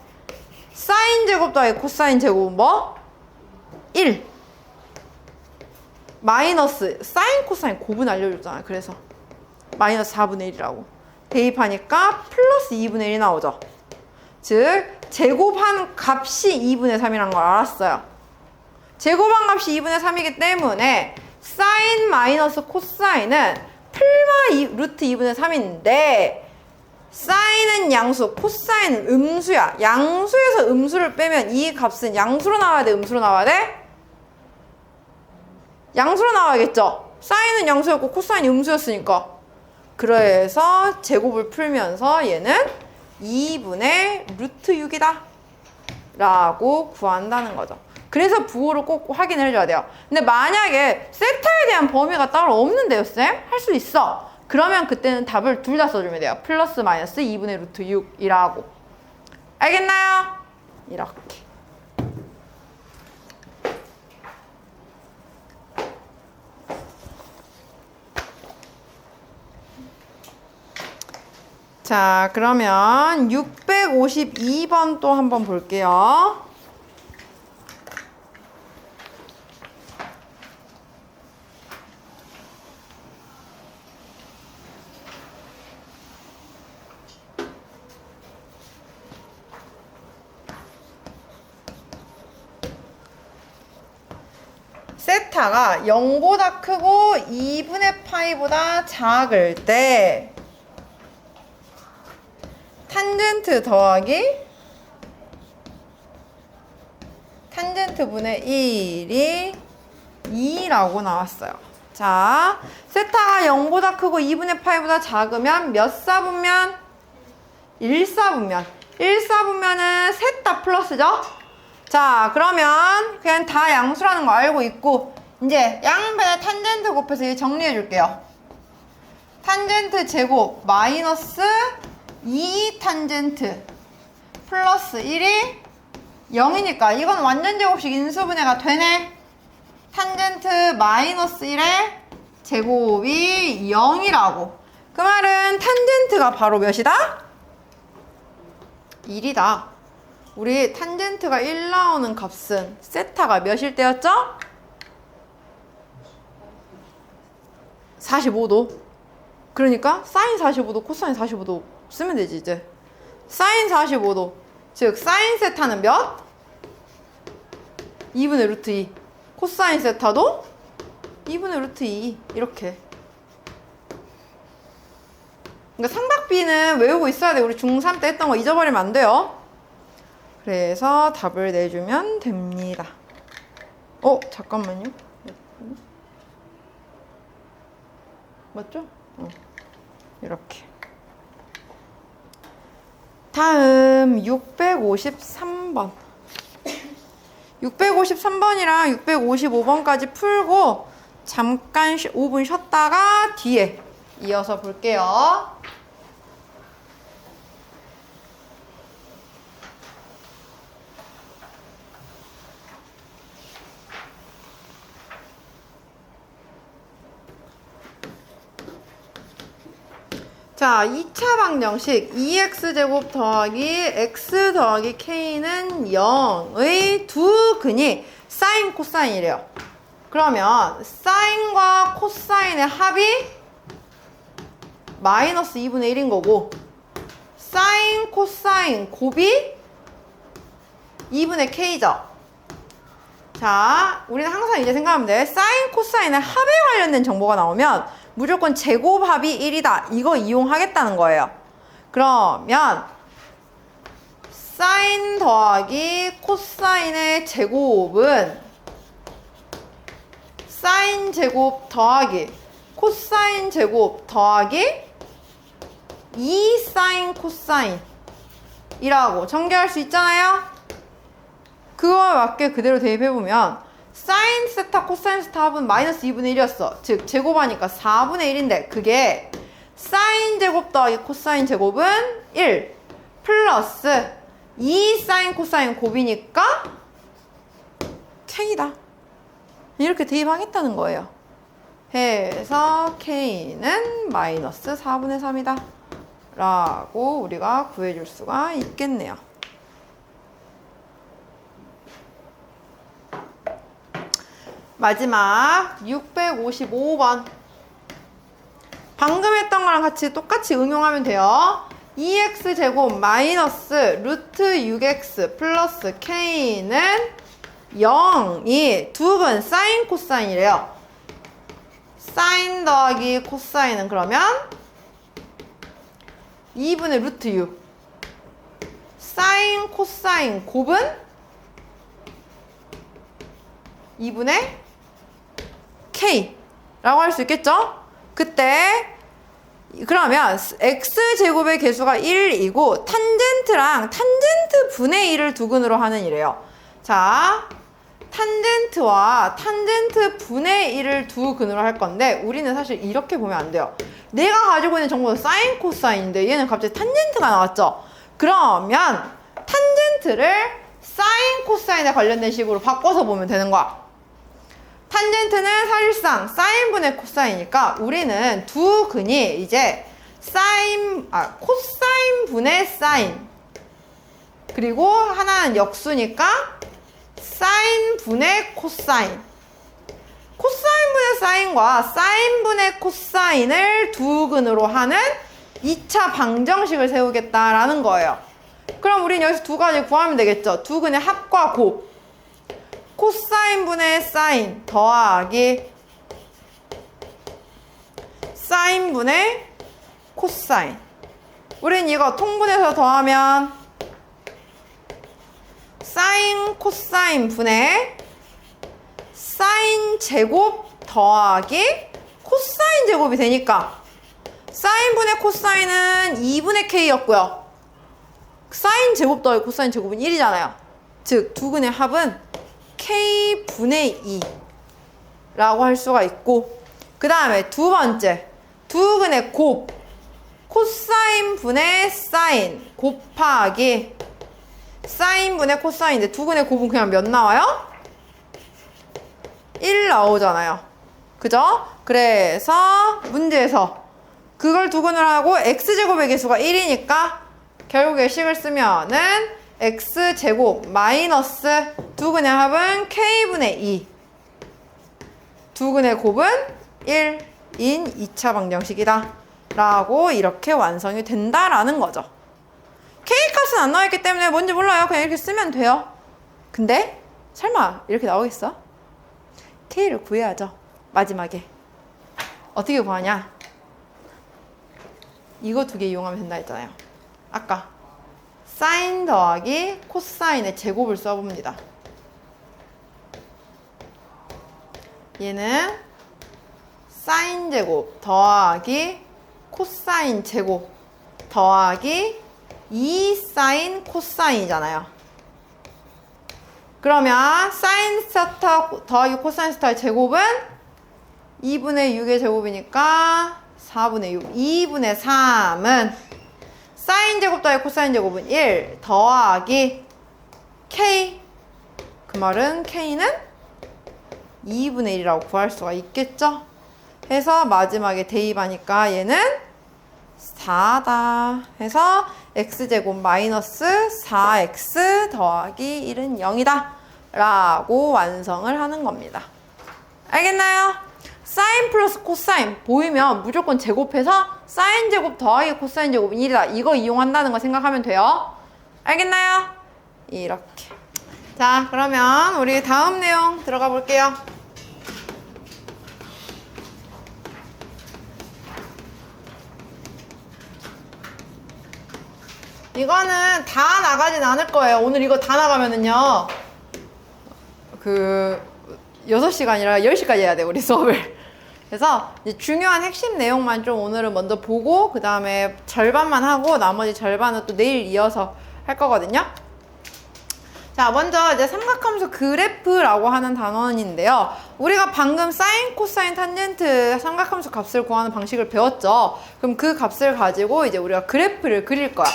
사인 제곱 더하기 코사인 제곱은 뭐? 1 마이너스 사인 코사인 곱은 알려줬잖아요. 그래서 마이너스 4분의 1이라고 대입하니까 플러스 2분의 1이 나오죠. 즉 제곱한 값이 2분의 3이란 걸 알았어요. 제곱한 값이 2분의 3이기 때문에 사인 마이너스 코사인은 풀마 루트 2분의 3인데 사인은 양수, 코사인은 음수야. 양수에서 음수를 빼면 이 값은 양수로 나와야 돼? 음수로 나와야 돼? 양수로 나와야겠죠? 사인은 양수였고 코사인이 음수였으니까. 그래서 제곱을 풀면서 얘는 2분의 루트 6이다 라고 구한다는 거죠. 그래서 부호를 꼭 확인을 해줘야 돼요. 근데 만약에 세타에 대한 범위가 따로 없는데요, 쌤? 할 수 있어. 그러면 그때는 답을 둘 다 써주면 돼요. 플러스 마이너스 2분의 루트 6이라고. 알겠나요? 이렇게. 자, 그러면 652번 또 한번 볼게요. 세타가 0보다 크고 2분의 파이보다 작을 때 탄젠트 더하기 탄젠트 분의 1이 2라고 나왔어요. 자, 세타가 0보다 크고 2분의 파이보다 작으면 몇 사분면? 1사분면. 1사분면은 셋 다 플러스죠? 자, 그러면 그냥 다 양수라는 거 알고 있고 이제 양변에 탄젠트 곱해서 이거 정리해 줄게요. 탄젠트 제곱 마이너스 2 탄젠트 플러스 1이 0이니까 이건 완전 제곱식 인수분해가 되네. 탄젠트 마이너스 1의 제곱이 0이라고. 그 말은 탄젠트가 바로 몇이다? 1이다. 우리 탄젠트가 1 나오는 값은 세타가 몇일 때였죠? 45도. 그러니까 사인 45도, 코사인 45도 쓰면 되지 이제. 사인 45도. 즉 사인 세타는 몇? 2분의 루트 2. 코사인 세타도 2분의 루트 2. 이렇게. 그러니까 삼각비는 외우고 있어야 돼. 우리 중3 때 했던 거 잊어버리면 안 돼요. 그래서 답을 내주면 됩니다. 잠깐만요. 맞죠? 이렇게. 다음 653번. 653번이랑 655번까지 풀고 잠깐 5분 쉬었다가 뒤에 이어서 볼게요. 자, 2차 방정식 2x제곱 더하기 x 더하기 k는 0의 두 근이 사인 코사인이래요. 그러면 사인과 코사인의 합이 마이너스 2분의 1인 거고 사인 코사인 곱이 2분의 k죠. 자, 우리는 항상 이제 생각하면 돼. 사인 코사인의 합에 관련된 정보가 나오면 무조건 제곱합이 1이다. 이거 이용하겠다는 거예요. 그러면 사인 더하기 코사인의 제곱은 사인 제곱 더하기 코사인 제곱 더하기 2 사인 코사인이라고 전개할 수 있잖아요. 그거에 맞게 그대로 대입해보면 사인 세타 코사인 세타 합은 마이너스 2분의 1이었어. 즉 제곱하니까 4분의 1인데 그게 사인 제곱 더하기 코사인 제곱은 1 플러스 2 사인 코사인 곱이니까 k다. 이렇게 대입하겠다는 거예요. 해서 k는 마이너스 4분의 3이다 라고 우리가 구해줄 수가 있겠네요. 마지막 655번. 방금 했던 거랑 같이 똑같이 응용하면 돼요. 2x제곱 마이너스 루트 6x 플러스 k는 0이 두 분 사인 코사인이래요. 사인 더하기 코사인은 그러면 2분의 루트 6 사인 코사인 곱은 2분의 K라고 할 수 있겠죠? 그때 그러면 X제곱의 개수가 1이고 탄젠트랑 탄젠트 분의 1을 두근으로 하는 이래요. 자, 탄젠트와 탄젠트 분의 1을 두근으로 할 건데 우리는 사실 이렇게 보면 안 돼요. 내가 가지고 있는 정보는 사인 코사인인데 얘는 갑자기 탄젠트가 나왔죠? 그러면 탄젠트를 사인 코사인에 관련된 식으로 바꿔서 보면 되는 거야. 탄젠트는 사실상 사인분의 코사인이니까 우리는 두 근이 이제 코사인 분의 사인 그리고 하나는 역수니까 사인 분의 코사인 코사인 분의 사인과 사인 분의 코사인을 두 근으로 하는 2차 방정식을 세우겠다라는 거예요. 그럼 우리는 여기서 두 가지 구하면 되겠죠. 두 근의 합과 곱 코사인 분의 사인 더하기 사인 분의 코사인 우린 이거 통분해서 더하면 사인 코사인 분의 사인 제곱 더하기 코사인 제곱이 되니까 사인 분의 코사인은 2분의 k였고요. 사인 제곱 더하기 코사인 제곱은 1이잖아요. 즉 두근의 합은 k분의 2라고 할 수가 있고, 그 다음에 두 번째 두근의 곱 코사인 분의 사인 곱하기 사인 분의 코사인인데 두근의 곱은 그냥 몇 나와요? 1 나오잖아요. 그죠? 그래서 문제에서 그걸 두근을 하고 x제곱의 개수가 1이니까 결국에 식을 쓰면은 x제곱 마이너스 두근의 합은 k분의 2 두근의 곱은 1인 2차 방정식이다 라고 이렇게 완성이 된다라는 거죠. K값은 안 나와있기 때문에 뭔지 몰라요. 그냥 이렇게 쓰면 돼요. 근데 설마 이렇게 나오겠어? K를 구해야죠. 마지막에 어떻게 구하냐? 이거 두 개 이용하면 된다 했잖아요. 아까 사인 더하기 코사인의 제곱을 써봅니다. 얘는 사인 제곱 더하기 코사인 제곱 더하기 2사인 코사인이잖아요. 그러면 사인 스타 더하기 코사인 스타의 제곱은 2분의 6의 제곱이니까 4분의 6, 2분의 3은 사인 제곱 더하기 코사인 제곱은 1 더하기 k. 그 말은 k는 2분의 1이라고 구할 수가 있겠죠? 해서 마지막에 대입하니까 얘는 4다. 해서 x제곱 마이너스 4x 더하기 1은 0이다 라고 완성을 하는 겁니다. 알겠나요? 사인 플러스 코사인 보이면 무조건 제곱해서 사인 제곱 더하기 코사인 제곱은 1이다. 이거 이용한다는 거 생각하면 돼요. 알겠나요? 이렇게. 자, 그러면 우리 다음 내용 들어가 볼게요. 이거는 다 나가진 않을 거예요. 오늘 이거 다 나가면은요 6시간이라 10시까지 해야 돼, 우리 수업을. 그래서 이제 중요한 핵심 내용만 좀 오늘은 먼저 보고 그 다음에 절반만 하고 나머지 절반은 또 내일 이어서 할 거거든요. 자, 먼저 이제 삼각함수 그래프라고 하는 단원인데요. 우리가 방금 사인, 코사인, 탄젠트 삼각함수 값을 구하는 방식을 배웠죠. 그럼 그 값을 가지고 이제 우리가 그래프를 그릴 거야.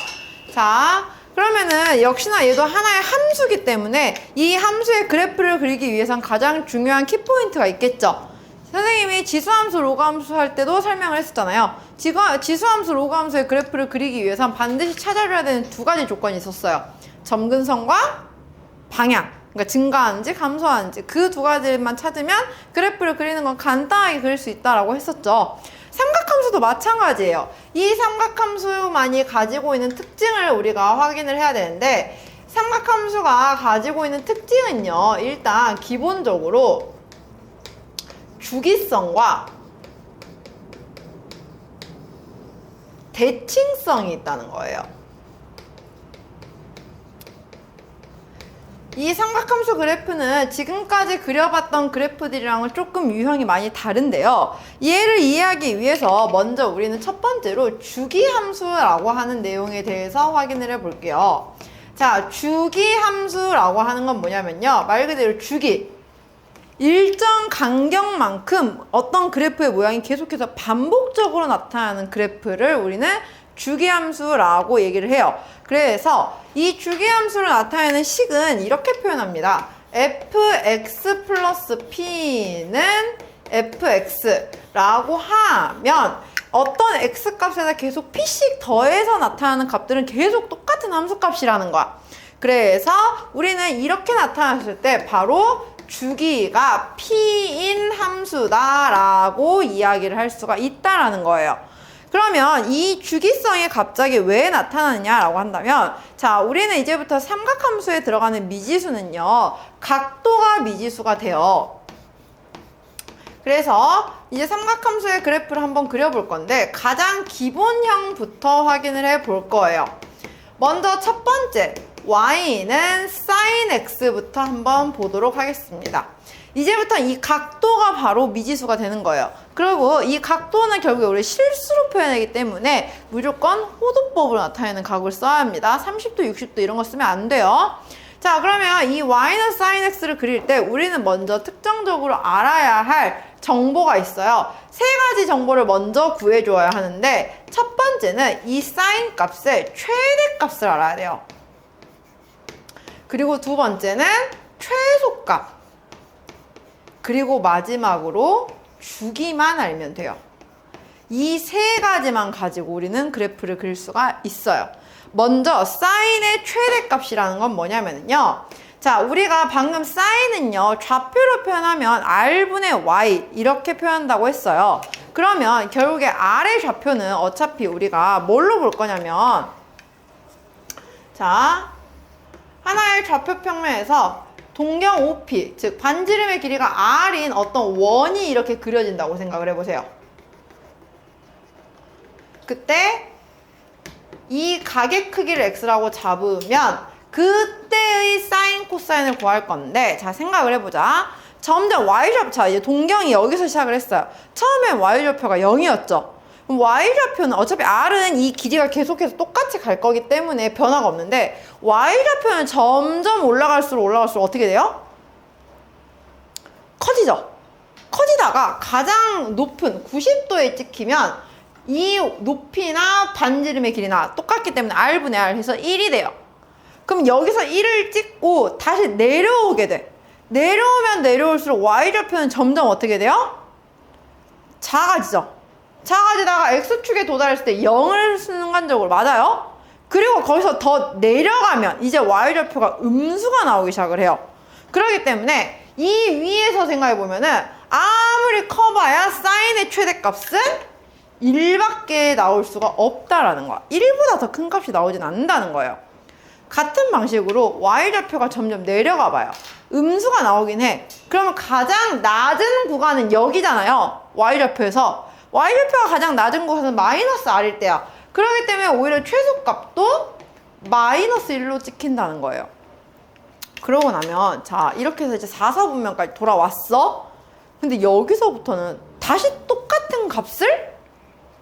자, 그러면은 역시나 얘도 하나의 함수기 때문에 이 함수의 그래프를 그리기 위해선 가장 중요한 키포인트가 있겠죠. 선생님이 지수함수, 로그함수 할 때도 설명을 했었잖아요. 지수함수, 로그함수의 그래프를 그리기 위해선 반드시 찾아줘야 되는 두 가지 조건이 있었어요. 점근선과 방향, 그러니까 증가하는지 감소하는지 그 두 가지만 찾으면 그래프를 그리는 건 간단하게 그릴 수 있다라고 했었죠. 삼각함수도 마찬가지예요. 이 삼각함수만이 가지고 있는 특징을 우리가 확인을 해야 되는데, 삼각함수가 가지고 있는 특징은요, 일단 기본적으로 주기성과 대칭성이 있다는 거예요. 이 삼각함수 그래프는 지금까지 그려봤던 그래프들이랑은 조금 유형이 많이 다른데요. 얘를 이해하기 위해서 먼저 우리는 첫 번째로 주기함수라고 하는 내용에 대해서 확인을 해볼게요. 자, 주기함수라고 하는 건 뭐냐면요, 말 그대로 주기. 일정 간격만큼 어떤 그래프의 모양이 계속해서 반복적으로 나타나는 그래프를 우리는 주기함수라고 얘기를 해요. 그래서 이 주기함수를 나타내는 식은 이렇게 표현합니다. fx 플러스 p는 fx라고 하면 어떤 x값에다 계속 p씩 더해서 나타나는 값들은 계속 똑같은 함수값이라는 거야. 그래서 우리는 이렇게 나타났을 때 바로 주기가 p인 함수다라고 이야기를 할 수가 있다라는 거예요. 그러면 이 주기성이 갑자기 왜 나타나느냐라고 한다면, 자, 우리는 이제부터 삼각함수에 들어가는 미지수는요, 각도가 미지수가 돼요. 그래서 이제 삼각함수의 그래프를 한번 그려볼 건데 가장 기본형부터 확인을 해 볼 거예요. 먼저 첫 번째 y는 sin x부터 한번 보도록 하겠습니다. 이제부터 이 각도가 바로 미지수가 되는 거예요. 그리고 이 각도는 결국에 우리 실수로 표현하기 때문에 무조건 호도법으로 나타내는 각을 써야 합니다. 30도, 60도 이런 거 쓰면 안 돼요. 자, 그러면 이 y는 sin x를 그릴 때 우리는 먼저 특정적으로 알아야 할 정보가 있어요. 세 가지 정보를 먼저 구해줘야 하는데 첫 번째는 이 sin 값의 최대값을 알아야 돼요. 그리고 두 번째는 최소값. 그리고 마지막으로 주기만 알면 돼요. 이 세 가지만 가지고 우리는 그래프를 그릴 수가 있어요. 먼저 사인의 최대값이라는 건 뭐냐면요. 자, 우리가 방금 사인은요. 좌표로 표현하면 r분의 y 이렇게 표현한다고 했어요. 그러면 결국에 r의 좌표는 어차피 우리가 뭘로 볼 거냐면 자, 하나의 좌표 평면에서 동경 OP, 즉 반지름의 길이가 r인 어떤 원이 이렇게 그려진다고 생각을 해보세요. 그때 이 각의 크기를 x라고 잡으면 그때의 사인 코사인을 구할 건데 자 생각을 해보자. 점점 y좌표, 자 이제 동경이 여기서 시작을 했어요. 처음엔 y좌표가 0이었죠. 그럼 y좌표는 어차피 r은 이 길이가 계속해서 똑같이 갈 거기 때문에 변화가 없는데 y좌표는 점점 올라갈수록 어떻게 돼요? 커지죠. 커지다가 가장 높은 90도에 찍히면 이 높이나 반지름의 길이나 똑같기 때문에 r분의 r 해서 1이 돼요. 그럼 여기서 1을 찍고 다시 내려오게 돼. 내려오면 내려올수록 y좌표는 점점 어떻게 돼요? 작아지죠. 작아지다가 x축에 도달했을 때 0을 순간적으로 맞아요. 그리고 거기서 더 내려가면 이제 y좌표가 음수가 나오기 시작을 해요. 그렇기 때문에 이 위에서 생각해보면은 아무리 커봐야 사인의 최대값은 1밖에 나올 수가 없다라는 거야. 1보다 더 큰 값이 나오진 않는다는 거예요. 같은 방식으로 y좌표가 점점 내려가 봐요. 음수가 나오긴 해. 그러면 가장 낮은 구간은 여기잖아요. y좌표에서. y좌표가 가장 낮은 곳은 마이너스 r일 때야. 그렇기 때문에 오히려 최소값도 마이너스 1로 찍힌다는 거예요. 그러고 나면 자 이렇게 해서 이제 4사분면까지 돌아왔어. 근데 여기서부터는 다시 똑같은 값을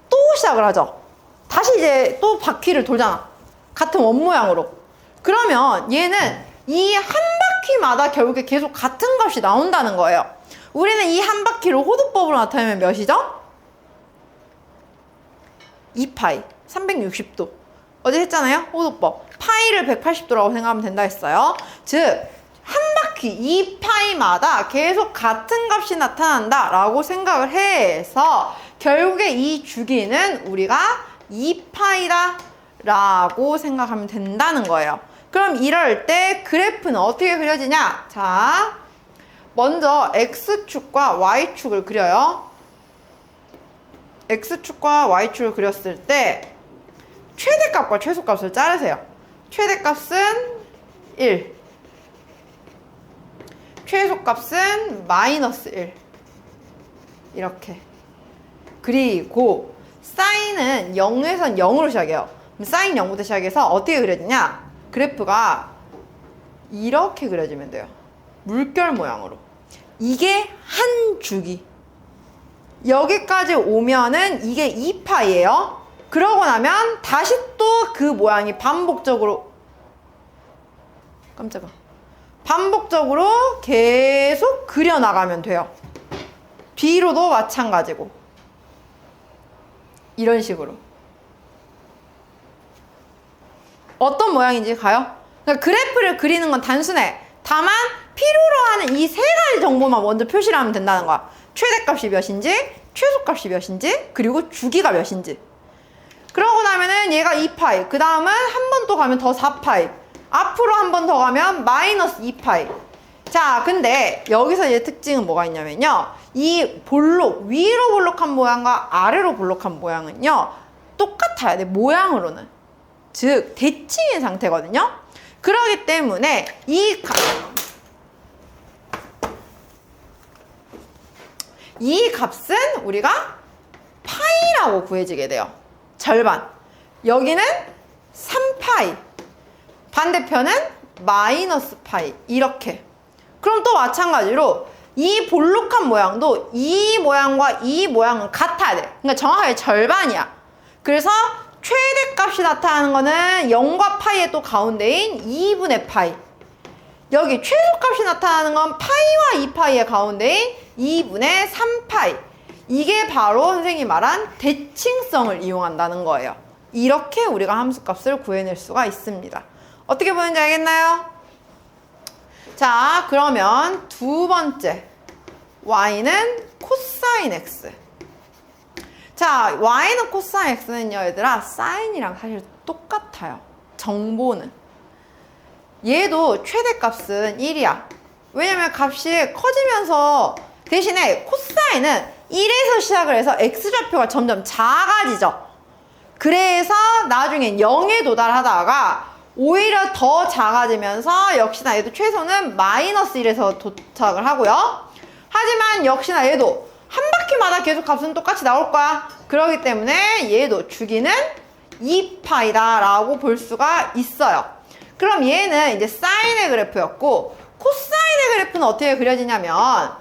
또 시작을 하죠. 다시 이제 또 바퀴를 돌잖아. 같은 원 모양으로. 그러면 얘는 이 한 바퀴마다 결국에 계속 같은 값이 나온다는 거예요. 우리는 이 한 바퀴를 호도법으로 나타내면 몇이죠? 2파이 360도 어제 했잖아요. 호도법 파이를 180도라고 생각하면 된다 했어요. 즉 한 바퀴 2파이마다 계속 같은 값이 나타난다 라고 생각을 해서 결국에 이 주기는 우리가 2파이다 라고 생각하면 된다는 거예요. 그럼 이럴 때 그래프는 어떻게 그려지냐? 자, 먼저 x축과 y축을 그려요. x축과 y축을 그렸을 때 최대값과 최소값을 자르세요. 최대값은 1, 최소값은 마이너스 1 이렇게. 그리고 사인은 0에선 0으로 시작해요. 그럼 사인 0부터 시작해서 어떻게 그려지냐? 그래프가 이렇게 그려지면 돼요. 물결 모양으로. 이게 한 주기. 여기까지 오면은 이게 2파이예요. 그러고 나면 다시 또 그 모양이 반복적으로 깜짝아. 반복적으로 계속 그려나가면 돼요. 뒤로도 마찬가지고. 이런 식으로. 어떤 모양인지 가요? 그러니까 그래프를 그리는 건 단순해. 다만 필요로 하는 이 세 가지 정보만 먼저 표시를 하면 된다는 거야. 최대값이 몇인지, 최소값이 몇인지, 그리고 주기가 몇인지. 그러고 나면은 얘가 2파이, 그 다음은 한 번 또 가면 더 4파이, 앞으로 한 번 더 가면 마이너스 2파이. 자, 근데 여기서 이제 특징은 뭐가 있냐면요. 이 볼록, 위로 볼록한 모양과 아래로 볼록한 모양은요. 똑같아야 돼, 모양으로는. 즉, 대칭인 상태거든요. 그렇기 때문에 이 값은 우리가 파이라고 구해지게 돼요. 절반. 여기는 3파이. 반대편은 마이너스 파이. 이렇게. 그럼 또 마찬가지로 이 볼록한 모양도 이 모양과 이 모양은 같아야 돼. 그러니까 정확하게 절반이야. 그래서 최대값이 나타나는 거는 0과 파이의 또 가운데인 2분의 파이. 여기 최소값이 나타나는 건 파이와 2파이의 가운데인 2분의 3파이. 이게 바로 선생님이 말한 대칭성을 이용한다는 거예요. 이렇게 우리가 함수값을 구해낼 수가 있습니다. 어떻게 보는지 알겠나요? 자, 그러면 두 번째. y는 코사인 x. 자, y는 코사인 x는요, 얘들아, 사인이랑 사실 똑같아요. 정보는. 얘도 최대값은 1이야. 왜냐면 값이 커지면서 대신에 코사인은 1에서 시작을 해서 x좌표가 점점 작아지죠. 그래서 나중엔 0에 도달하다가 오히려 더 작아지면서 역시나 얘도 최소는 마이너스 1에서 도착을 하고요. 하지만 역시나 얘도 한 바퀴마다 계속 값은 똑같이 나올 거야. 그렇기 때문에 얘도 주기는 2파이다 라고 볼 수가 있어요. 그럼 얘는 이제 사인의 그래프였고, 코사인의 그래프는 어떻게 그려지냐면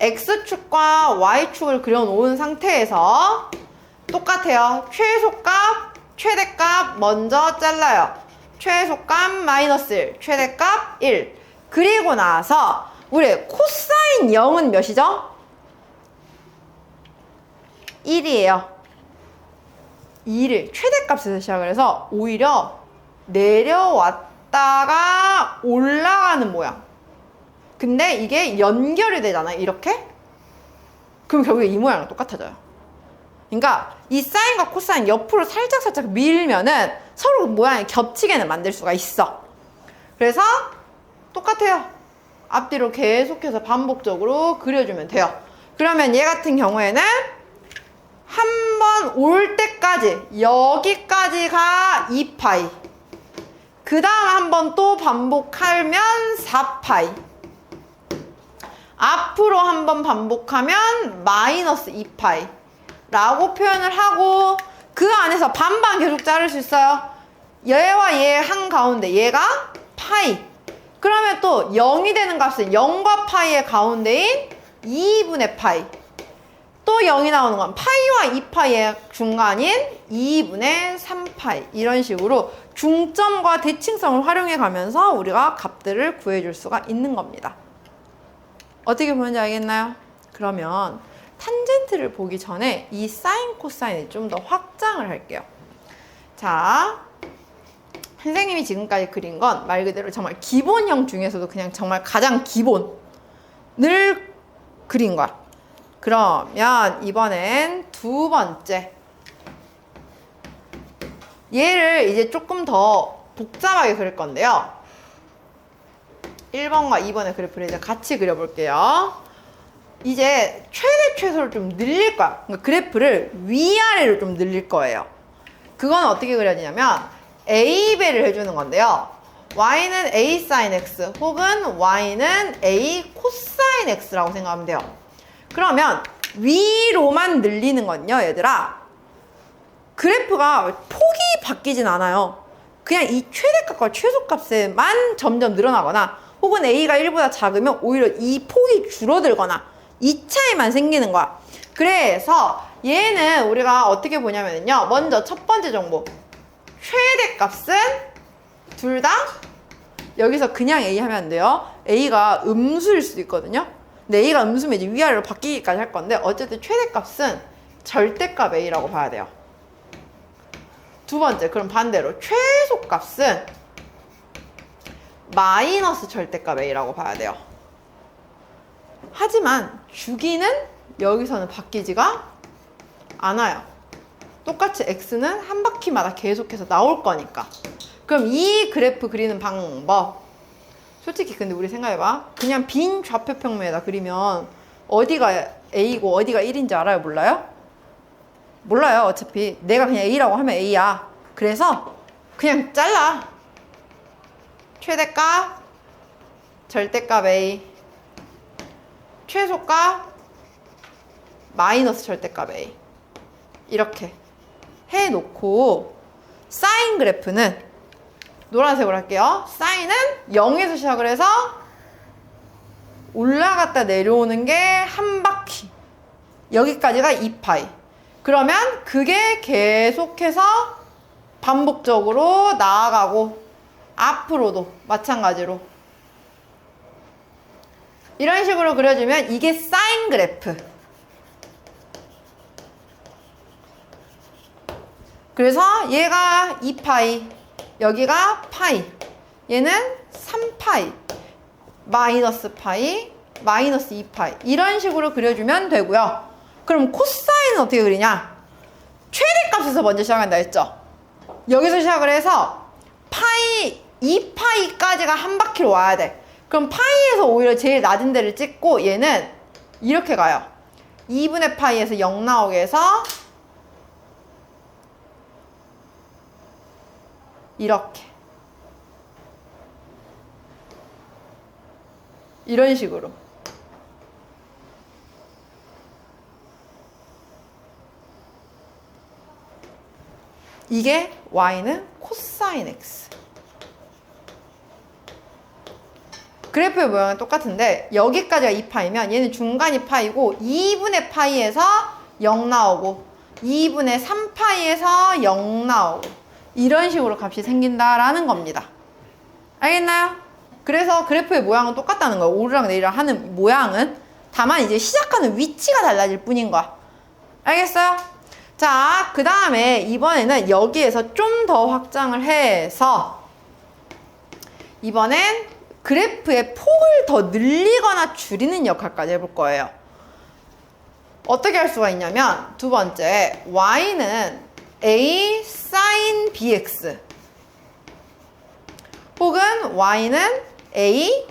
x축과 y축을 그려놓은 상태에서 똑같아요. 최소값, 최대값 먼저 잘라요. 최소값 마이너스 1, 최대값 1. 그리고 나서 우리 코사인 0은 몇이죠? 1이에요. 2를 최대값에서 시작을 해서 오히려 내려왔다가 올라가는 모양. 근데 이게 연결이 되잖아요. 이렇게? 그럼 결국에 이 모양은 똑같아져요. 그러니까 이 사인과 코사인 옆으로 살짝살짝 밀면은 서로 모양이 겹치게는 만들 수가 있어. 그래서 똑같아요. 앞뒤로 계속해서 반복적으로 그려주면 돼요. 그러면 얘 같은 경우에는 한 번 올 때까지 여기까지가 2파이. 그 다음 한 번 또 반복하면 4파이. 앞으로 한 번 반복하면 마이너스 2파이 라고 표현을 하고, 그 안에서 반반 계속 자를 수 있어요. 얘와 얘 한가운데 얘가 파이. 그러면 또 0이 되는 값은 0과 파이의 가운데인 2분의 파이. 또 0이 나오는 건 파이와 2파이의 중간인 2분의 3파이. 이런 식으로 중점과 대칭성을 활용해 가면서 우리가 값들을 구해줄 수가 있는 겁니다. 어떻게 보는지 알겠나요? 그러면 탄젠트를 보기 전에 이 사인, 코사인을 좀 더 확장을 할게요. 자, 선생님이 지금까지 그린 건 말 그대로 정말 기본형 중에서도 그냥 정말 가장 기본을 그린 거야. 그러면 이번엔 두 번째. 얘를 이제 조금 더 복잡하게 그릴 건데요. 1번과 2번의 그래프를 이제 같이 그려볼게요. 이제 최대 최소를 좀 늘릴 거야. 그러니까 그래프를 위아래로 좀 늘릴 거예요. 그건 어떻게 그려지냐면 A배를 해주는 건데요. Y는 A sin X 혹은 Y는 A 코사인 X라고 생각하면 돼요. 그러면 위로만 늘리는 건요, 얘들아. 그래프가 폭이 바뀌진 않아요. 그냥 이 최대값과 최소값에만 점점 늘어나거나 혹은 A가 1보다 작으면 오히려 이 폭이 줄어들거나 이 차이만 생기는 거야. 그래서 얘는 우리가 어떻게 보냐면요. 먼저 첫 번째 정보. 최대값은 둘 다 여기서 그냥 A 하면 안 돼요. A가 음수일 수도 있거든요. 근데 A가 음수면 이제 위아래로 바뀌기까지 할 건데 어쨌든 최대값은 절대값 A라고 봐야 돼요. 두 번째, 그럼 반대로 최소값은 마이너스 절대값 A라고 봐야 돼요. 하지만 주기는 여기서는 바뀌지가 않아요. 똑같이 X는 한 바퀴마다 계속해서 나올 거니까. 그럼 이 그래프 그리는 방법, 솔직히 근데 우리 생각해봐. 그냥 빈 좌표평면에다 그리면 어디가 A고 어디가 1인지 알아요? 몰라요? 몰라요. 어차피 내가 그냥 A라고 하면 A야. 그래서 그냥 잘라. 최대값, 절대값 A. 최소값 마이너스 절대값 A 이렇게 해놓고 사인 그래프는 노란색으로 할게요. 사인은 0에서 시작을 해서 올라갔다 내려오는 게 한 바퀴 여기까지가 2파이 그러면 그게 계속해서 반복적으로 나아가고 앞으로도 마찬가지로 이런 식으로 그려주면 이게 사인 그래프. 그래서 얘가 2파이, 여기가 파이, 얘는 3파이, 마이너스 파이, 마이너스 2파이 이런 식으로 그려주면 되고요. 그럼 코사인은 어떻게 그리냐? 최대값에서 먼저 시작한다 했죠? 여기서 시작을 해서 파이, 2파이까지가 한 바퀴로 와야 돼. 그럼 파이에서 오히려 제일 낮은 데를 찍고 얘는 이렇게 가요. 2분의 파이에서 0 나오게 해서 이렇게 이런 식으로 이게 y는 코사인 x 그래프의 모양은 똑같은데 여기까지가 2파이면 얘는 중간이 파이고 2분의 파이에서 0 나오고 2분의 3파이에서 0 나오고 이런 식으로 값이 생긴다라는 겁니다. 알겠나요? 그래서 그래프의 모양은 똑같다는 거예요. 오르락 내리락 하는 모양은. 다만 이제 시작하는 위치가 달라질 뿐인 거야. 알겠어요? 자, 그 다음에 이번에는 여기에서 좀 더 확장을 해서 이번엔 그래프의 폭을 더 늘리거나 줄이는 역할까지 해볼 거예요. 어떻게 할 수가 있냐면 두 번째, y는 a sin bx 혹은 y는 a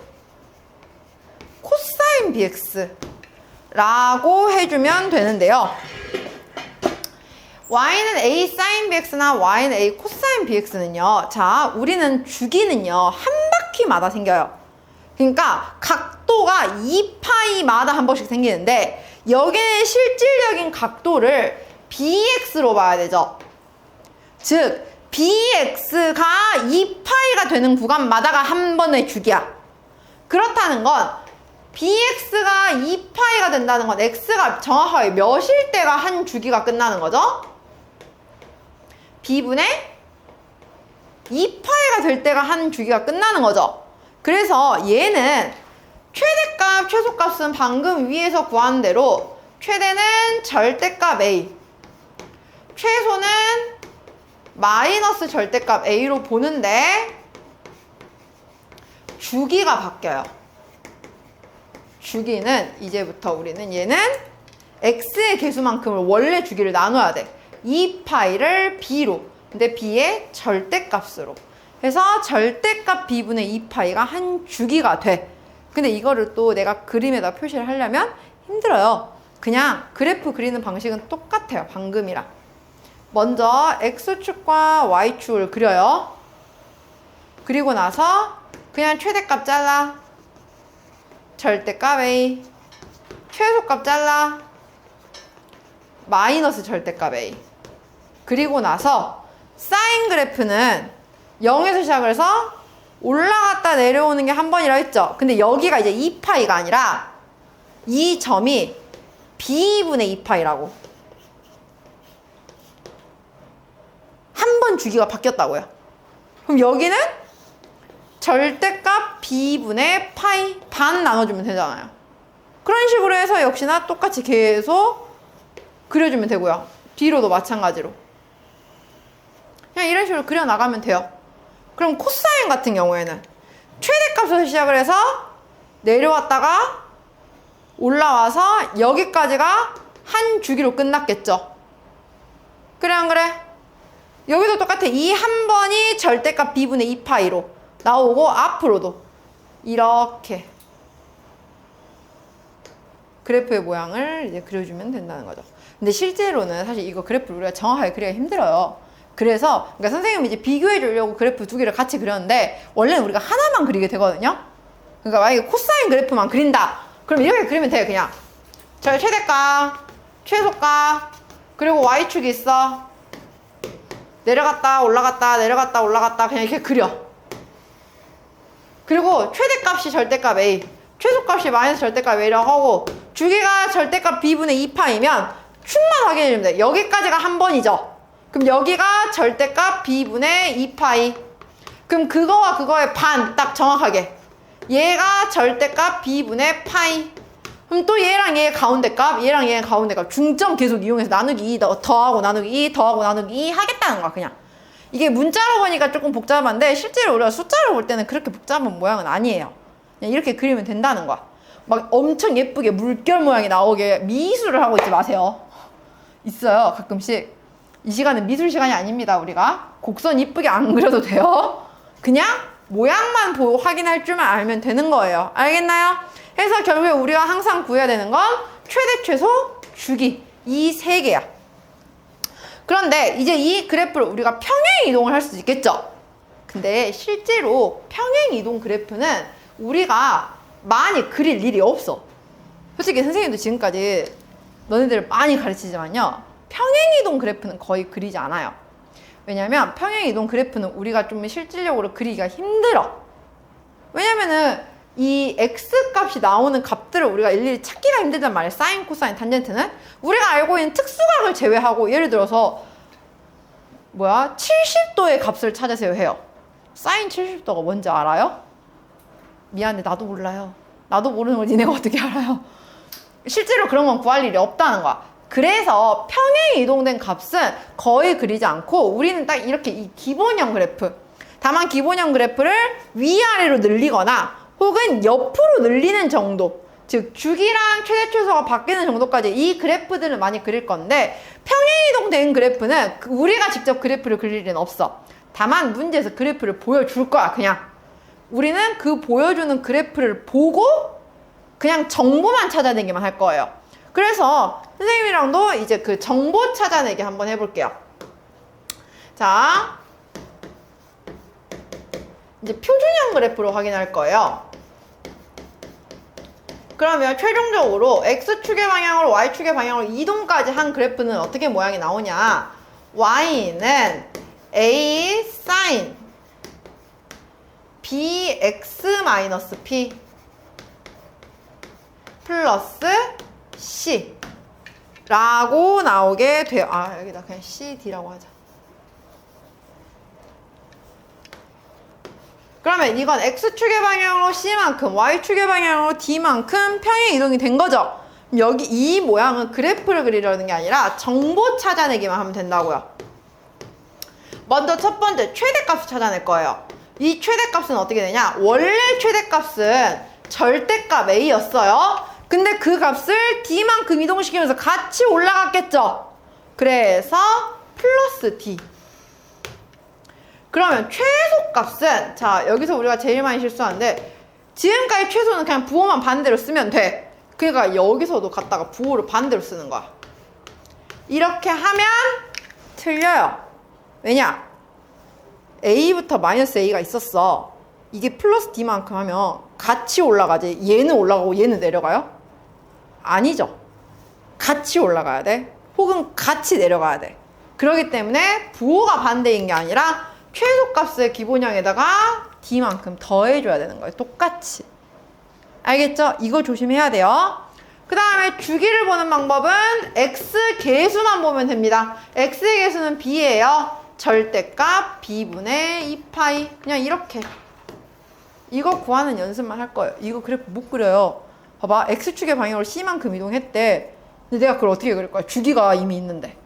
코사인 bx 라고 해주면 되는데요. y는 a sin bx나 y는 a 코사인 bx는요. 자, 우리는 주기는요. 한 바퀴마다 생겨요. 그러니까 각도가 2파이마다 한 번씩 생기는데 여기는 실질적인 각도를 bx로 봐야 되죠. 즉 bx가 2파이가 되는 구간마다가 한 번의 주기야. 그렇다는 건 bx가 2파이가 된다는 건 x가 정확하게 몇일 때가 한 주기가 끝나는 거죠? b분의 2파이가 될 때가 한 주기가 끝나는 거죠. 그래서 얘는 최대값, 최소값은 방금 위에서 구한 대로 최대는 절대값 a, 최소는 마이너스 절대값 a로 보는데 주기가 바뀌어요. 주기는 이제부터 우리는 얘는 x의 개수만큼을 원래 주기를 나눠야 돼. 2파이를 b로, 근데 b의 절대값으로 해서 절대값 b분의 2파이가 한 주기가 돼. 근데 이거를 또 내가 그림에다 표시를 하려면 힘들어요. 그냥 그래프 그리는 방식은 똑같아요. 방금이랑. 먼저 x축과 y축을 그려요. 그리고 나서 그냥 최대값 잘라. 절대값 a. 최소값 잘라. 마이너스 절대값 a. 그리고 나서 사인 그래프는 0에서 시작을 해서 올라갔다 내려오는 게 한 번이라 했죠. 근데 여기가 이제 2파이가 아니라 이 점이 b분의 2파이라고. 한 번 주기가 바뀌었다고요. 그럼 여기는 절대값 b분의 파이 반 나눠주면 되잖아요. 그런 식으로 해서 역시나 똑같이 계속 그려주면 되고요. b로도 마찬가지로. 그냥 이런 식으로 그려나가면 돼요. 그럼 코사인 같은 경우에는 최대값에서 시작을 해서 내려왔다가 올라와서 여기까지가 한 주기로 끝났겠죠. 그래 안 그래? 여기도 똑같아. 이 한 번이 절대값 b분의 2파이로 나오고 앞으로도 이렇게 그래프의 모양을 이제 그려주면 된다는 거죠. 근데 실제로는 사실 이거 그래프를 우리가 정확하게 그리기가 힘들어요. 그래서 그러니까 선생님이 이제 비교해 주려고 그래프 두 개를 같이 그렸는데 원래는 우리가 하나만 그리게 되거든요. 그러니까 만약에 코사인 그래프만 그린다 그럼 이렇게 그리면 돼요. 그냥 저희 최대값, 최소값, 그리고 y축이 있어. 내려갔다 올라갔다 내려갔다 올라갔다 그냥 이렇게 그려. 그리고 최대값이 절대값 a, 최소값이 마이너스 절대값 a라고 하고 주기가 절대값 b분의 2파이면 축만 확인해주면 돼. 여기까지가 한 번이죠. 그럼 여기가 절대값 b분의 2파이. 그럼 그거와 그거의 반 딱 정확하게. 얘가 절대값 b분의 파이. 그럼 또 얘랑 얘 가운데값, 얘랑 얘 가운데값 중점 계속 이용해서 나누기 2 더하고 나누기 2 더하고 나누기 2 하겠다는 거야. 그냥 이게 문자로 보니까 조금 복잡한데 실제로 우리가 숫자로 볼 때는 그렇게 복잡한 모양은 아니에요. 그냥 이렇게 그리면 된다는 거야. 막 엄청 예쁘게 물결 모양이 나오게 미술을 하고 있지 마세요. 있어요 가끔씩. 이 시간은 미술 시간이 아닙니다. 우리가 곡선 이쁘게 안 그려도 돼요. 그냥 모양만 확인할 줄만 알면 되는 거예요. 알겠나요? 그래서 결국에 우리가 항상 구해야 되는 건 최대, 최소, 주기 이 세 개야. 그런데 이제 이 그래프를 우리가 평행 이동을 할 수 있겠죠? 근데 실제로 평행 이동 그래프는 우리가 많이 그릴 일이 없어. 솔직히 선생님도 지금까지 너네들을 많이 가르치지만요, 평행 이동 그래프는 거의 그리지 않아요. 왜냐면 평행 이동 그래프는 우리가 좀 실질적으로 그리기가 힘들어. 왜냐면은 이 x 값이 나오는 값들을 우리가 일일이 찾기가 힘들단 말이에요. 사인, 코사인, 탄젠트는 우리가 알고 있는 특수각을 제외하고, 예를 들어서 70도의 값을 찾으세요 해요. 사인 70도가 뭔지 알아요? 미안해, 나도 몰라요. 나도 모르는 걸 니네가 어떻게 알아요? 실제로 그런 건 구할 일이 없다는 거야. 그래서 평행 이동된 값은 거의 그리지 않고 우리는 딱 이렇게 이 기본형 그래프, 다만 기본형 그래프를 위아래로 늘리거나 혹은 옆으로 늘리는 정도, 즉 주기랑 최대 최소가 바뀌는 정도까지 이 그래프들을 많이 그릴 건데, 평행 이동된 그래프는 우리가 직접 그래프를 그릴 일은 없어. 다만 문제에서 그래프를 보여줄 거야. 그냥 우리는 그 보여주는 그래프를 보고 그냥 정보만 찾아내기만 할 거예요. 그래서 선생님이랑도 이제 그 정보 찾아내기 한번 해볼게요. 자, 이제 표준형 그래프로 확인할 거예요. 그러면 최종적으로 X축의 방향으로 Y축의 방향으로 이동까지 한 그래프는 어떻게 모양이 나오냐? Y는 A sin BX-P 플러스 C 라고 나오게 돼요. 아, 여기다 그냥 CD라고 하자. 그러면 이건 X축의 방향으로 C만큼, Y축의 방향으로 D만큼 평행 이동이 된 거죠. 여기 이 모양은 그래프를 그리려는 게 아니라 정보 찾아내기만 하면 된다고요. 먼저 첫 번째 최대값을 찾아낼 거예요. 이 최대값은 어떻게 되냐? 원래 최대값은 절대값 A였어요. 근데 그 값을 D만큼 이동시키면서 같이 올라갔겠죠. 그래서 플러스 D. 그러면 최소값은, 자, 여기서 우리가 제일 많이 실수하는데, 지금까지 최소는 그냥 부호만 반대로 쓰면 돼. 그러니까 여기서도 갖다가 부호를 반대로 쓰는 거야. 이렇게 하면 틀려요. 왜냐? A부터 마이너스 A가 있었어. 이게 플러스 D만큼 하면 같이 올라가지. 얘는 올라가고 얘는 내려가요? 아니죠. 같이 올라가야 돼. 혹은 같이 내려가야 돼. 그렇기 때문에 부호가 반대인 게 아니라 최소값의 기본형에다가 D만큼 더해줘야 되는 거예요. 똑같이. 알겠죠? 이거 조심해야 돼요. 그 다음에 주기를 보는 방법은 X 개수만 보면 됩니다. X의 개수는 B예요. 절대값 B분의 2파이. 그냥 이렇게. 이거 구하는 연습만 할 거예요. 이거 그래프 못 그려요. 봐봐. X축의 방향으로 C만큼 이동했대. 근데 내가 그걸 어떻게 그릴 거야? 주기가 이미 있는데.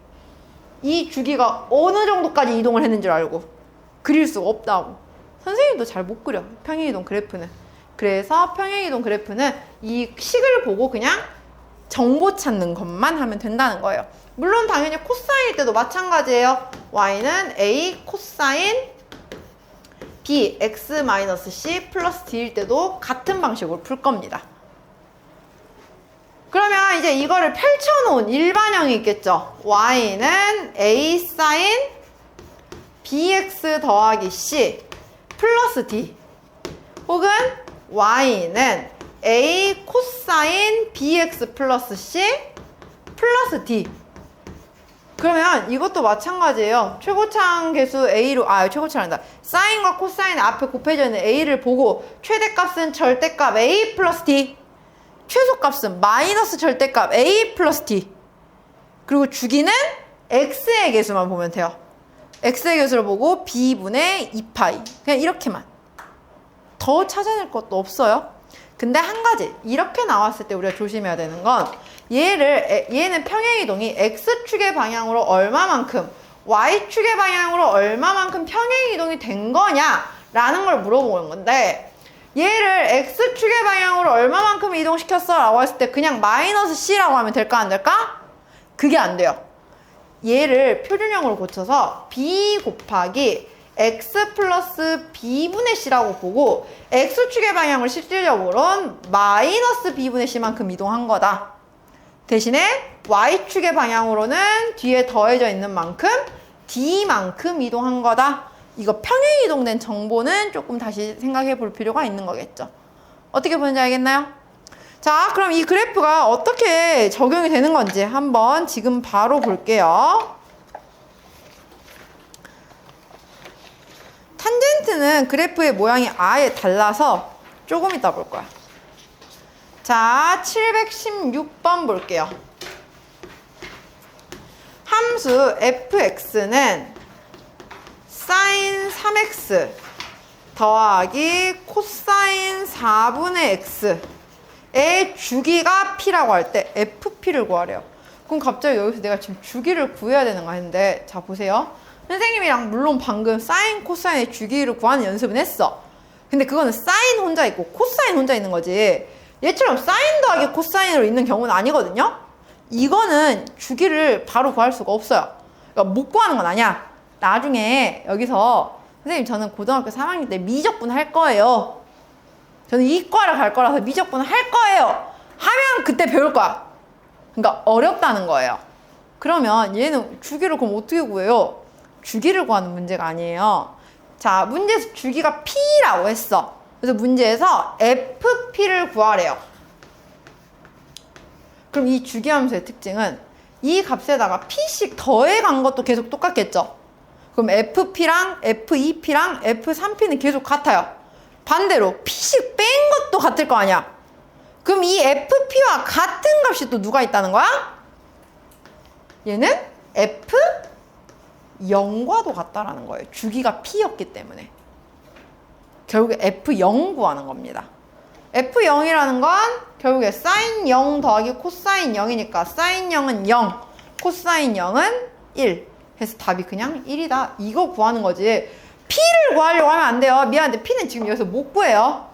이 주기가 어느 정도까지 이동을 했는 줄 알고 그릴 수가 없다고. 선생님도 잘 못 그려. 평행이동 그래프는. 그래서 평행이동 그래프는 이 식을 보고 그냥 정보 찾는 것만 하면 된다는 거예요. 물론 당연히 코사인일 때도 마찬가지예요. Y는 A 코사인 B X-C 플러스 D일 때도 같은 방식으로 풀 겁니다. 그러면 이제 이거를 펼쳐놓은 일반형이 있겠죠. Y는 A 사인 BX 더하기 C 플러스 D, 혹은 Y는 A 코사인 bx 플러스 c 플러스 d. 그러면 이것도 마찬가지예요. 최고차항 계수 A로, 최고차항이다. 사인과 코사인 앞에 곱해져 있는 A를 보고 최대값은 절대값 A 플러스 D, 최소값은 마이너스 절대값 A 플러스 D, 그리고 주기는 X의 개수만 보면 돼요. X의 개수를 보고 B분의 2파이. 그냥 이렇게만. 더 찾아낼 것도 없어요. 근데 한 가지, 이렇게 나왔을 때 우리가 조심해야 되는 건 얘는 평행이동이 X축의 방향으로 얼마만큼, Y축의 방향으로 얼마만큼 평행이동이 된 거냐라는 걸 물어보는 건데, 얘를 X축의 방향으로 얼마만큼 이동시켰어? 라고 했을 때 그냥 마이너스 C라고 하면 될까 안 될까? 그게 안 돼요. 얘를 표준형으로 고쳐서 B 곱하기 X 플러스 B분의 C라고 보고 X축의 방향을 실질적으로는 마이너스 B분의 C만큼 이동한 거다. 대신에 Y축의 방향으로는 뒤에 더해져 있는 만큼 D만큼 이동한 거다. 이거 평행 이동된 정보는 조금 다시 생각해 볼 필요가 있는 거겠죠. 어떻게 보는지 알겠나요? 자, 그럼 이 그래프가 어떻게 적용이 되는 건지 한번 지금 바로 볼게요. 탄젠트는 그래프의 모양이 아예 달라서 조금 이따 볼 거야. 자, 716번 볼게요. 함수 fx는 sin 3x 더하기 코사인 4분의 x의 주기가 p라고 할 때 fp를 구하래요. 그럼 갑자기 여기서 내가 지금 주기를 구해야 되는 거 아닌데, 자 보세요. 선생님이랑 물론 방금 사인 코사인의 주기를 구하는 연습은 했어. 근데 그거는 사인 혼자 있고 코사인 혼자 있는 거지, 얘처럼 사인 더하기 코사인으로 있는 경우는 아니거든요. 이거는 주기를 바로 구할 수가 없어요. 그러니까 못 구하는 건 아니야. 나중에 여기서 선생님 저는 고등학교 3학년 때 미적분 할 거예요, 저는 이과를 갈 거라서 미적분 할 거예요 하면 그때 배울 거야. 그러니까 어렵다는 거예요. 그러면 얘는 주기를 그럼 어떻게 구해요? 주기를 구하는 문제가 아니에요. 자, 문제에서 주기가 P라고 했어. 그래서 문제에서 FP를 구하래요. 그럼 이 주기함수의 특징은 이 값에다가 P씩 더해간 것도 계속 똑같겠죠? 그럼 FP랑 F2P랑 F3P는 계속 같아요. 반대로 P씩 뺀 것도 같을 거 아니야. 그럼 이 FP와 같은 값이 또 누가 있다는 거야? 얘는 F0과도 같다라는 거예요. 주기가 P였기 때문에. 결국에 F0 구하는 겁니다. F0이라는 건 결국에 사인 0 더하기 코사인 0이니까 사인 0은 0, 코사인 0은 1 해서 답이 그냥 1이다. 이거 구하는 거지. P를 구하려고 하면 안 돼요. 미안한데 P는 지금 여기서 못 구해요.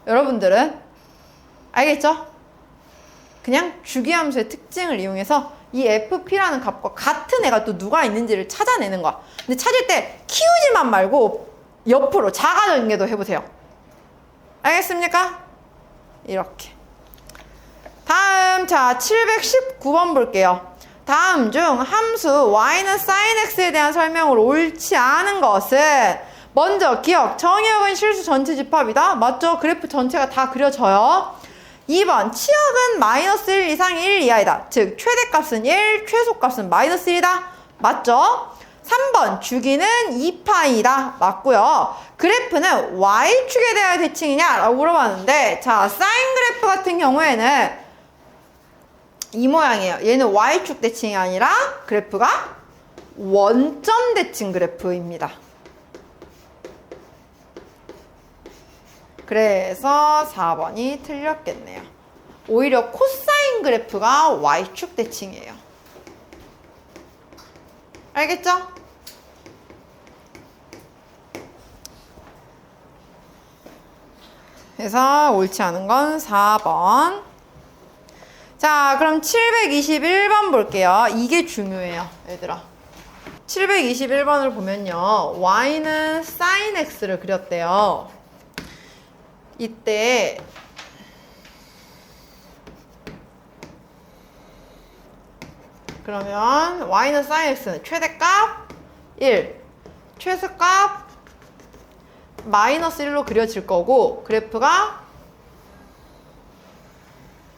여러분들은 알겠죠? 그냥 주기함수의 특징을 이용해서 이 FP라는 값과 같은 애가 또 누가 있는지를 찾아내는 거야. 근데 찾을 때 키우지만 말고 옆으로 작아전개도 해보세요. 알겠습니까? 이렇게. 다음, 자, 719번 볼게요. 다음 중 함수 y는 sin x에 대한 설명으로 옳지 않은 것은, 먼저 기억, 정의역은 실수 전체 집합이다. 맞죠? 그래프 전체가 다 그려져요. 2번, 치역은 마이너스 1 이상 1 이하이다. 즉 최대값은 1, 최소값은 마이너스 1이다. 맞죠? 3번, 주기는 2파이다. 맞고요. 그래프는 y축에 대한 대칭이냐? 라고 물어봤는데, 자, 사인 그래프 같은 경우에는 이 모양이에요. 얘는 y축 대칭이 아니라 그래프가 원점 대칭 그래프입니다. 그래서 4번이 틀렸겠네요. 오히려 코사인 그래프가 y축 대칭이에요. 알겠죠? 그래서 옳지 않은 건 4번. 자, 그럼 721번 볼게요. 이게 중요해요, 얘들아. 721번을 보면요, y는 sin x를 그렸대요. 이때 그러면 y는 sin x는 최대값 1, 최소값 마이너스 1로 그려질 거고, 그래프가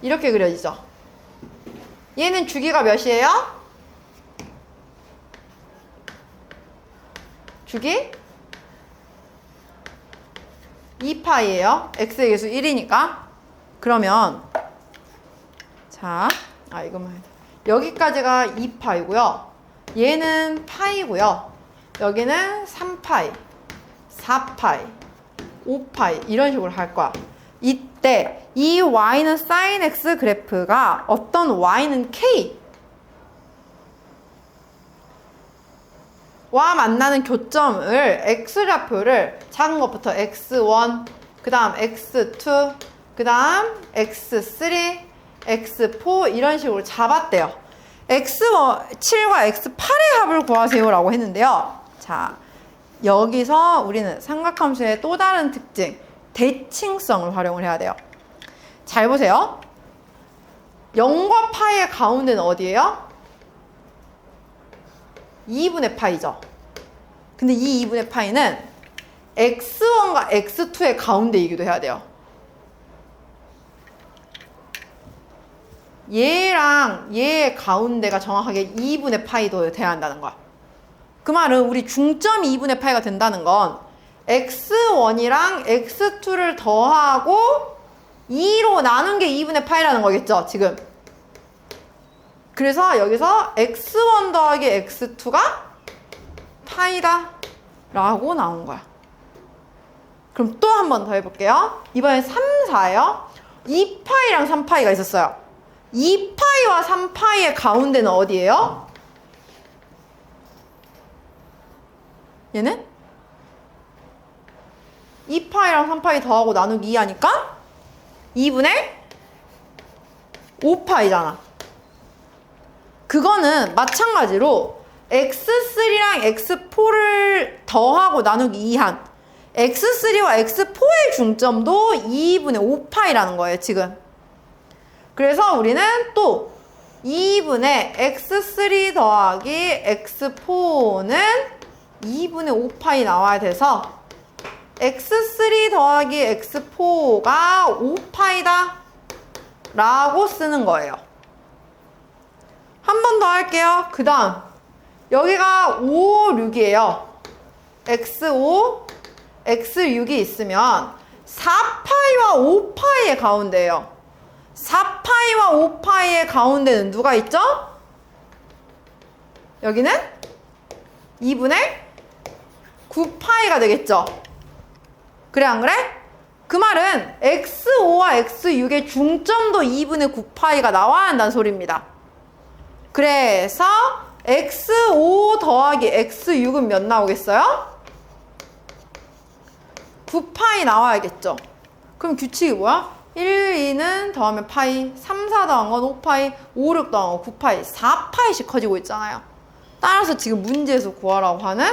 이렇게 그려지죠. 얘는 주기가 몇이에요? 주기 2파이예요. x의 계수 1이니까. 그러면 자, 이것만 해도 여기까지가 2파이고요. 얘는 파이고요. 여기는 3파이, 4파이, 5파이 이런 식으로 할 거야. 이때 이 y는 sin x 그래프가 어떤 y는 k 와 만나는 교점을 x좌표를 작은 것부터 x1, 그 다음 x2, 그 다음 x3, x4 이런 식으로 잡았대요. x7과 x8의 합을 구하세요 라고 했는데요. 자, 여기서 우리는 삼각함수의 또 다른 특징, 대칭성을 활용을 해야 돼요. 잘 보세요. 0과 파이의 가운데는 어디예요? 2분의 파이죠. 근데 이 2분의 파이는 x1과 x2의 가운데이기도 해야 돼요. 얘랑 얘의 가운데가 정확하게 2분의 파이도 돼야 한다는 거야. 그 말은 우리 중점이 2분의 파이가 된다는 건 x1이랑 x2를 더하고 2로 나눈 게 2분의 파이라는 거겠죠, 지금. 그래서 여기서 x1 더하기 x2가 파이다 라고 나온 거야. 그럼 또 한 번 더 해볼게요. 이번엔 3, 4예요. 2파이랑 3파이가 있었어요. 2파이와 3파이의 가운데는 어디예요? 얘는? 2파이랑 3파이 더하고 나누기 2 하니까 2분의 5파이잖아. 그거는 마찬가지로 x3랑 x4를 더하고 나누기 2한 x3와 x4의 중점도 2분의 5파이라는 거예요, 지금. 그래서 우리는 또 2분의 x3 더하기 x4는 2분의 5파이 나와야 돼서 x3 더하기 x4가 5파이다 라고 쓰는 거예요. 한 번 더 할게요. 그 다음 여기가 5, 6이에요. x5, x6이 있으면 4파이와 5파이의 가운데예요. 4파이와 5파이의 가운데는 누가 있죠? 여기는 2분의 9파이가 되겠죠. 그래 안 그래? 그 말은 x5와 x6의 중점도 2분의 9파이가 나와야 한다는 소리입니다. 그래서 x5 더하기 x6은 몇 나오겠어요? 9파이 나와야겠죠. 그럼 규칙이 뭐야? 1, 2는 더하면 파이, 3, 4 더한 건 5파이, 5, 6 더한 건 9파이, 4파이씩 커지고 있잖아요. 따라서 지금 문제에서 구하라고 하는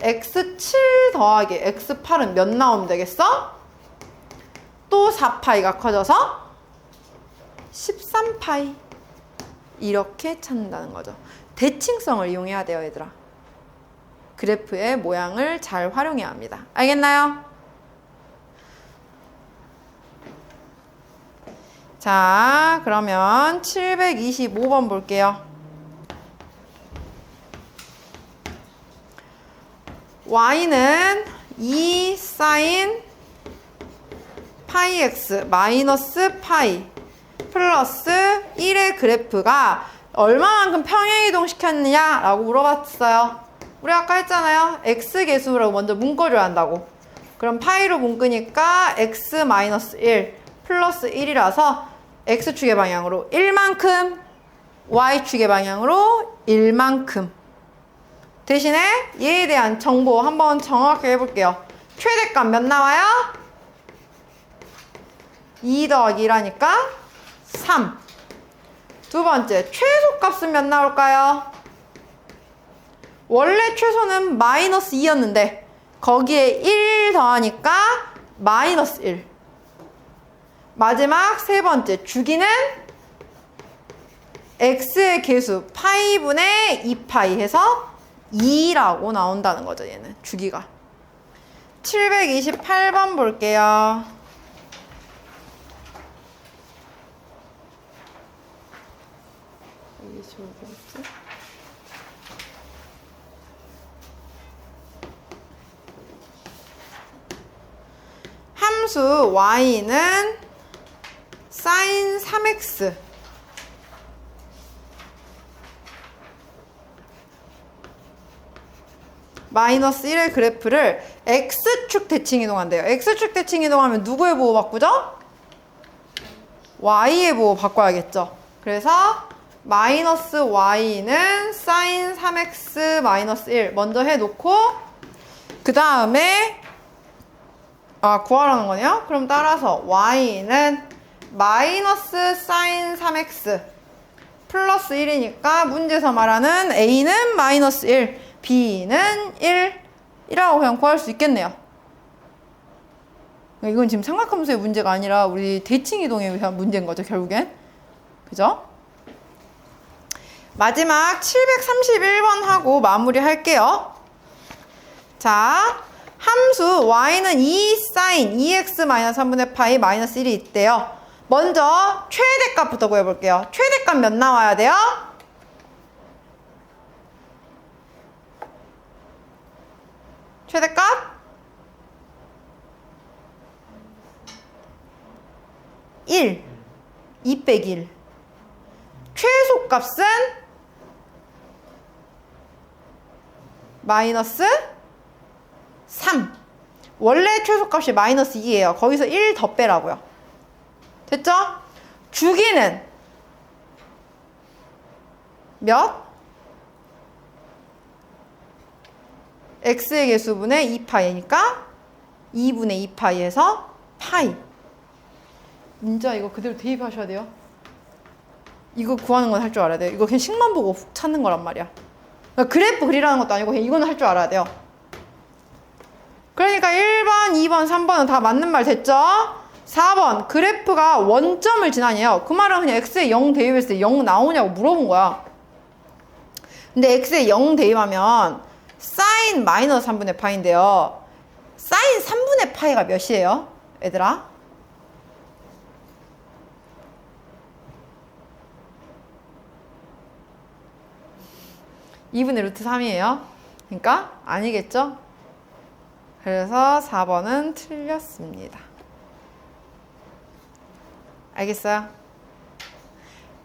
x7 더하기 x8은 몇 나오면 되겠어? 또 4파이가 커져서 13파이. 이렇게 찾는다는 거죠. 대칭성을 이용해야 돼요, 얘들아. 그래프의 모양을 잘 활용해야 합니다. 알겠나요? 자, 그러면 725번 볼게요. y는 2 sin 파이 x 마이너스 파이 플러스 1의 그래프가 얼마만큼 평행이동 시켰느냐라고 물어봤어요. 우리 아까 했잖아요. x 계수라고 먼저 묶어줘야 한다고. 그럼 파이로 묶으니까 x 마이너스 1 플러스 1이라서 x축의 방향으로 1만큼, y축의 방향으로 1만큼. 대신에 얘에 대한 정보 한번 정확하게 해볼게요. 최대값 몇 나와요? 2 더하기 1하니까 3. 두 번째, 최소값은 몇 나올까요? 원래 최소는 마이너스 2였는데 거기에 1 더하니까 마이너스 1. 마지막 세 번째, 주기는 x의 계수 파이분의 2파이 해서 2라고 나온다는 거죠. 얘는 주기가. 728번 볼게요. 지워주겠지? 함수 y는 sin 3x 마이너스 1의 그래프를 x축 대칭 이동한대요. x축 대칭 이동하면 누구의 보호 바꾸죠? y의 보호 바꿔야겠죠. 그래서 마이너스 y는 sin 3x 마이너스 1 먼저 해놓고 그 다음에 구하라는 거네요. 그럼 따라서 y는 마이너스 sin 3x 플러스 1이니까 문제에서 말하는 a는 마이너스 1 b는 1이라고 그냥 구할 수 있겠네요. 이건 지금 삼각함수의 문제가 아니라 우리 대칭 이동에 의한 문제인 거죠, 결국엔. 그죠? 마지막 731번 하고 마무리 할게요. 자, 함수 y는 2 sin 2x-3분의 파이 마이너스 1이 있대요. 먼저 최대값부터 구해볼게요. 최대값 몇 나와야 돼요? 최대값? 1. 2 빼기 1. 최소값은 마이너스 3. 원래 최소값이 마이너스 2예요. 거기서 1 더 빼라고요. 됐죠? 주기는 몇? x의 개수분의 2파이니까 2분의 2파이에서 파이. 진짜 이거 그대로 대입하셔야 돼요. 이거 구하는 건 할 줄 알아야 돼요. 이거 그냥 식만 보고 훅 찾는 거란 말이야. 그러니까 그래프 그리라는 것도 아니고 그냥 이거는 할 줄 알아야 돼요. 그러니까 1번, 2번, 3번은 다 맞는 말 됐죠? 4번 그래프가 원점을 지나네요. 그 말은 그냥 x에 0 대입했을 때 0 나오냐고 물어본 거야. 근데 x에 0 대입하면 sin 마이너스 3분의 파인데요. sin 3분의 파이가 몇이에요? 얘들아? (2분의 루트 3이에요) 그러니까 아니겠죠? 그래서 4번은 틀렸습니다. 알겠어요?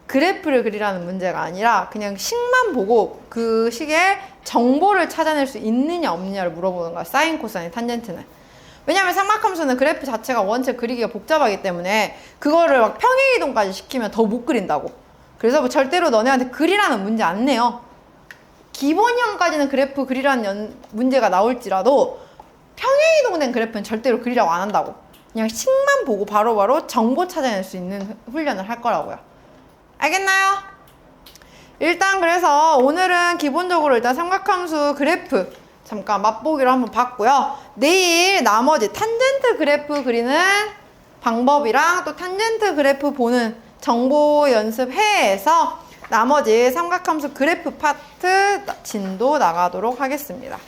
그래프를 그리라는 문제가 아니라 그냥 식만 보고 그 식의 정보를 찾아낼 수 있느냐 없느냐를 물어보는 거야. 사인, 코사인, 탄젠트는. 왜냐면 삼각함수는 그래프 자체가 원체 그리기가 복잡하기 때문에 그거를 막 평행이동까지 시키면 더 못 그린다고. 그래서 뭐 절대로 너네한테 그리라는 문제 안 내요. 기본형까지는 그래프 그리라는 문제가 나올지라도 평행이동된 그래프는 절대로 그리라고 안 한다고. 그냥 식만 보고 바로바로 정보 찾아낼 수 있는 훈련을 할 거라고요. 알겠나요? 일단 그래서 오늘은 기본적으로 일단 삼각함수 그래프 잠깐 맛보기로 한번 봤고요. 내일 나머지 탄젠트 그래프 그리는 방법이랑 또 탄젠트 그래프 보는 정보 연습해서 나머지 삼각함수 그래프 파트 진도 나가도록 하겠습니다.